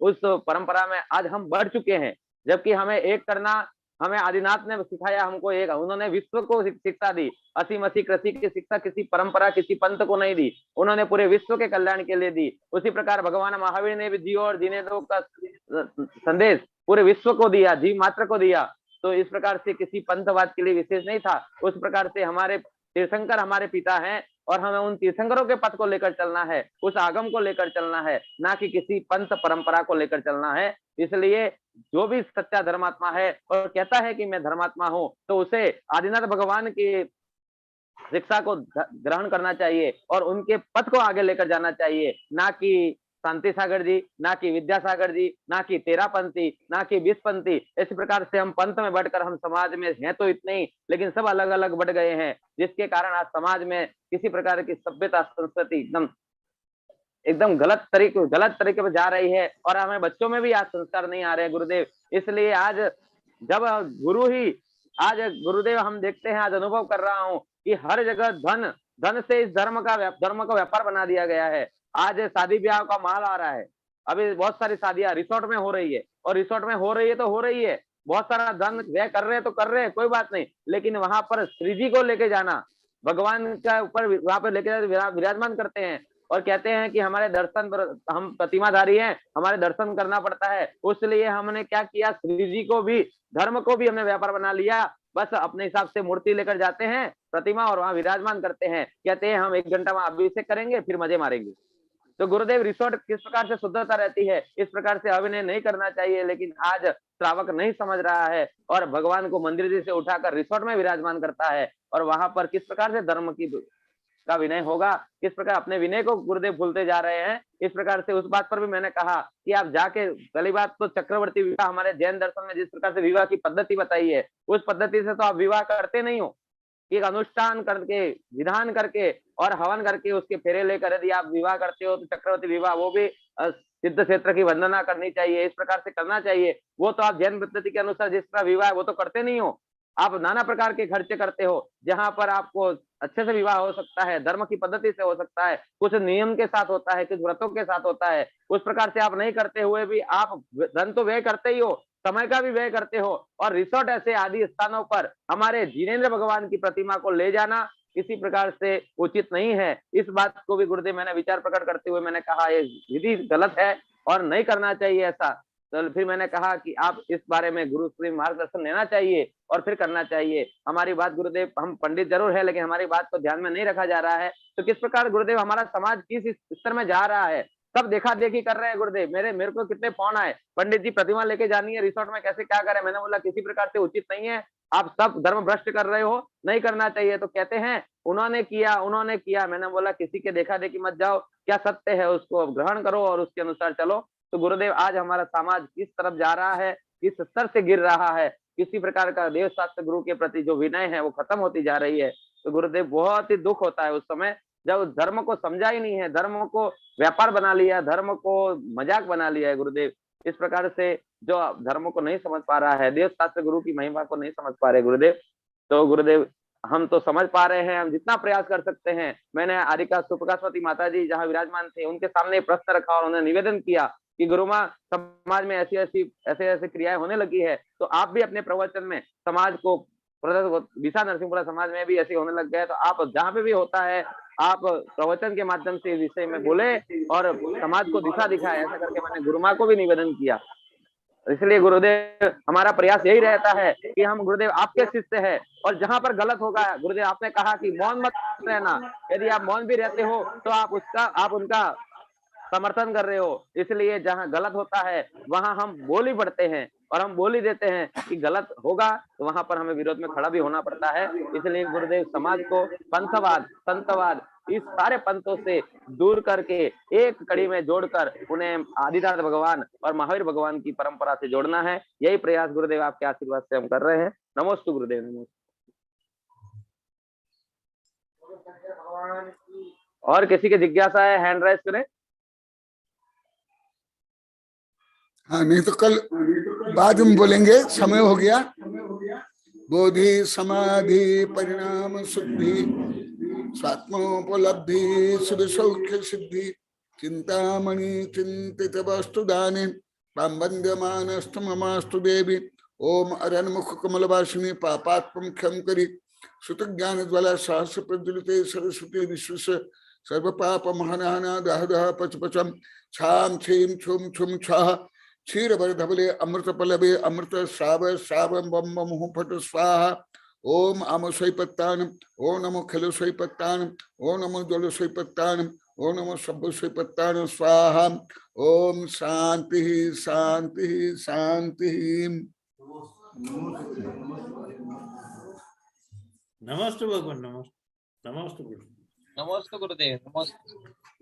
उस परंपरा में आज हम बढ़ चुके हैं। जबकि हमें एक करना हमें आदिनाथ ने सिखाया, हमको एक, उन्होंने विश्व को शिक्षा दी। असी मसी कृषि की शिक्षा किसी परंपरा, किसी पंथ को नहीं दी, उन्होंने पूरे विश्व के कल्याण के लिए दी। उसी प्रकार भगवान महावीर ने भी जियो और जीने दो का संदेश पूरे विश्व को दिया, जीव मात्र को दिया। तो इस प्रकार से किसी पंथवाद के लिए विशेष नहीं था। उस प्रकार से हमारे तीर्थंकर हमारे पिता हैं और हमें उन तीर्थंकरों के पथ को लेकर चलना है, उस आगम को लेकर चलना है, ना कि किसी पंथ परंपरा को लेकर चलना है। इसलिए जो भी सच्चा धर्मात्मा है और कहता है कि मैं धर्मात्मा हूं, तो उसे आदिनाथ भगवान की शिक्षा को ग्रहण करना चाहिए और उनके पथ को आगे लेकर जाना चाहिए, ना कि शांति सागर जी, ना कि विद्यासागर जी, ना कि तेरापंथी, ना कि 20पंथी। इस प्रकार से हम पंथ में बढ़कर हम समाज में हैं तो इतने ही, लेकिन सब अलग अलग बढ़ गए हैं, जिसके कारण आज समाज में किसी प्रकार की सभ्यता संस्कृति एकदम गलत तरीके पर जा रही है और हमें बच्चों में भी आज संस्कार नहीं आ रहे हैं गुरुदेव। इसलिए आज जब गुरुदेव हम देखते हैं, आज अनुभव कर रहा हूं कि हर जगह धन से इस धर्म का व्यापार बना दिया गया है। आज शादी ब्याह का माहौल आ रहा है, अभी बहुत सारी शादियां रिसोर्ट में हो रही है, और रिसोर्ट में हो रही है तो हो रही है, बहुत सारा धन व्यय कर रहे हैं तो कर रहे हैं, कोई बात नहीं, लेकिन वहां पर श्री जी को लेके जाना, भगवान का ऊपर वहां पर लेके विराजमान करते हैं और कहते हैं कि हमारे दर्शन पर, हम प्रतिमाधारी हैं, हमारे दर्शन करना पड़ता है, उसलिए हमने क्या किया, श्री जी को भी, धर्म को भी हमने व्यापार बना लिया, बस अपने हिसाब से मूर्ति लेकर जाते हैं प्रतिमा और वहां विराजमान करते हैं, कहते हैं हम 1 घंटा वहां अभिषेक करेंगे फिर मजे मारेंगे। तो गुरुदेव रिसोर्ट किस प्रकार से शुद्धता रहती है, इस प्रकार से अभिनय नहीं करना चाहिए, लेकिन आज श्रावक नहीं समझ रहा है और भगवान को मंदिर जी से उठाकर रिसोर्ट में विराजमान करता है, और वहां पर किस प्रकार से धर्म का विनय होगा, किस प्रकार अपने विनय को गुरुदेव भूलते जा रहे हैं। इस प्रकार से उस बात पर भी मैंने कहा कि आप जाके, पहली बात तो चक्रवर्ती विवाह हमारे जैन दर्शन में जिस प्रकार से विवाह की पद्धति बताई है, उस पद्धति से तो आप विवाह करते नहीं हो, एक अनुष्ठान करके, विधान करके और हवन करके उसके फेरे लेकर यदि आप विवाह करते हो तो चक्रवर्ती विवाह, वो भी सिद्ध क्षेत्र की वंदना करनी चाहिए, इस प्रकार से करना चाहिए। वो तो आप जैन पद्धति के अनुसार जिस तरह विवाह है वो तो करते नहीं हो, आप नाना प्रकार के खर्चे करते हो, जहां पर आपको अच्छे से विवाह हो सकता है, धर्म की पद्धति से हो सकता है, कुछ नियम के साथ होता है, कुछ व्रतों के साथ होता है, उस प्रकार से आप नहीं करते हुए भी आप धन तो व्यय करते ही हो, समय का भी व्यय करते हो, और रिसोर्ट ऐसे आदि स्थानों पर हमारे जिनेंद्र भगवान की प्रतिमा को ले जाना किसी प्रकार से उचित नहीं है। इस बात को भी गुरुदेव मैंने विचार प्रकट करते हुए मैंने कहा ये विधि गलत है और नहीं करना चाहिए ऐसा। तो फिर मैंने कहा कि आप इस बारे में गुरु से मार्गदर्शन लेना चाहिए और फिर करना चाहिए। हमारी बात गुरुदेव, हम पंडित जरूर है लेकिन हमारी बात को ध्यान में नहीं रखा जा रहा है। तो किस प्रकार गुरुदेव हमारा समाज किस स्तर में जा रहा है, सब देखा देखी कर रहे हैं गुरुदेव। मेरे को कितने फोन आए, पंडित जी प्रतिमा लेके जानी है रिसोर्ट में, कैसे क्या करें। मैंने बोला किसी प्रकार से उचित नहीं है, आप सब धर्म भ्रष्ट कर रहे हो, नहीं करना चाहिए। तो कहते हैं उन्होंने किया। मैंने बोला किसी के देखा देखी मत जाओ, क्या सत्य है उसको ग्रहण करो और उसके अनुसार चलो। तो गुरुदेव आज हमारा समाज किस तरफ जा रहा है, किस स्तर से गिर रहा है, किसी प्रकार का देव शास्त्र गुरु के प्रति जो विनय है वो खत्म होती जा रही है। तो गुरुदेव बहुत ही दुख होता है उस समय जब धर्म को समझा ही नहीं है, धर्म को व्यापार बना लिया, धर्म को मजाक बना लिया है गुरुदेव। इस प्रकार से जो धर्म को नहीं समझ पा रहा है, देव शास्त्र गुरु की महिमा को नहीं समझ पा रहे गुरुदेव। तो गुरुदेव हम तो समझ पा रहे हैं, हम जितना प्रयास कर सकते हैं। मैंने आरिका सुप्रकाशवती माता जी जहाँ विराजमान थे उनके सामने प्रश्न रखा और उन्हें निवेदन किया कि गुरुमा समाज में ऐसे क्रियाएं होने लगी है, तो आप भी अपने प्रवचन में समाज को, विशा नरसिंहपुरा समाज में भी ऐसे होने लग गए, तो आप जहाँ पे भी होता है आप प्रवचन के माध्यम से विषय में बोले और समाज को दिशा दिखाए। ऐसा करके मैंने गुरुमा को भी निवेदन किया। इसलिए गुरुदेव हमारा प्रयास यही रहता है कि हम गुरुदेव आपके शिष्य है और जहां पर गलत होगा, गुरुदेव आपने कहा कि मौन मत रहना, यदि आप मौन भी रहते हो तो आप उनका समर्थन कर रहे हो। इसलिए जहां गलत होता है वहां हम बोल ही पड़ते हैं और हम बोल ही देते हैं कि गलत होगा, तो वहां पर हमें विरोध में खड़ा भी होना पड़ता है। इसलिए गुरुदेव समाज को पंथवाद, संतवाद, इस सारे पंथों से दूर करके एक कड़ी में जोड़कर उन्हें आदिनाथ भगवान और महावीर भगवान की परंपरा से जोड़ना है। यही प्रयास गुरुदेव आपके आशीर्वाद से हम कर रहे हैं। नमोस्तु गुरुदेव, नमोस्तु। और किसी की जिज्ञासा है हैंड राइज करें। हाँ, नहीं तो कल बाद में बोलेंगे, समय हो गया। बोधि समाधि परिणाम शुद्धि स्वात्मोपलब्धि सुख सौख्य सिद्धि चिंतामणि चिंतित वस्तु दाने वंद्यमानस्तु ममास्तु देवी। ओम अरन्मुख कमलवासिनी पापात्म क्षम करी सुत ज्ञान ज्वाला सहस्र प्रज्वलिते सरस्वती विश्व सर्व पाप महानाना दह दह पचपचम छाम छीम छुम छुम छह क्षीर वर धबले अमृत पलबे अमृत श्राव श्राव बम मुह फट स्वाहा। ओम अम स्वैपत्तान, ओ नमो खिल स्वैपत्तान, ओ नमो जल स्वैपत्तान, ओ नमो सब स्वैपत्तान स्वाहा। ओम शांति शांति शांति। नमस्ते भगवान, नमस्ते नमस्ते गुरु, नमस्ते गुरुदेव, नमस्ते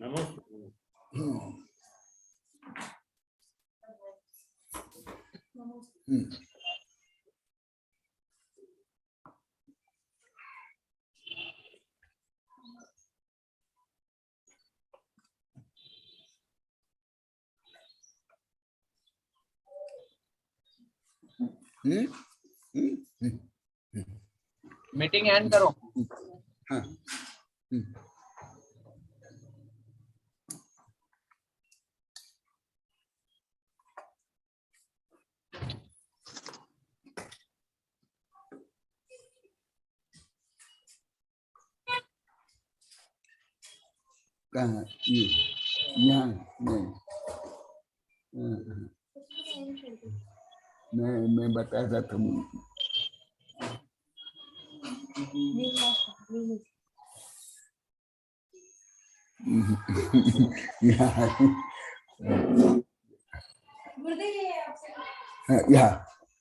नमस्ते। मीटिंग एंड करो। हाँ। कहाँ ये यहाँ नहीं मैं बताता था यहाँ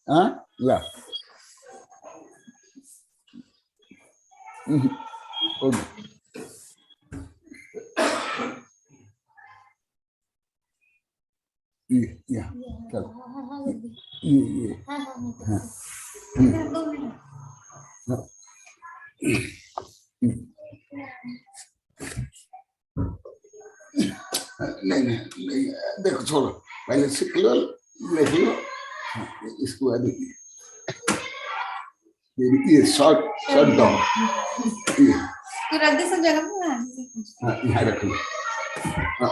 हाँ ला ये चलो ये हाँ नहीं देखो छोड़ो पहले सीख लो लिख लो इसके बाद ये शॉर्ट डाउन रख दे सब जगह पे यहाँ रख लो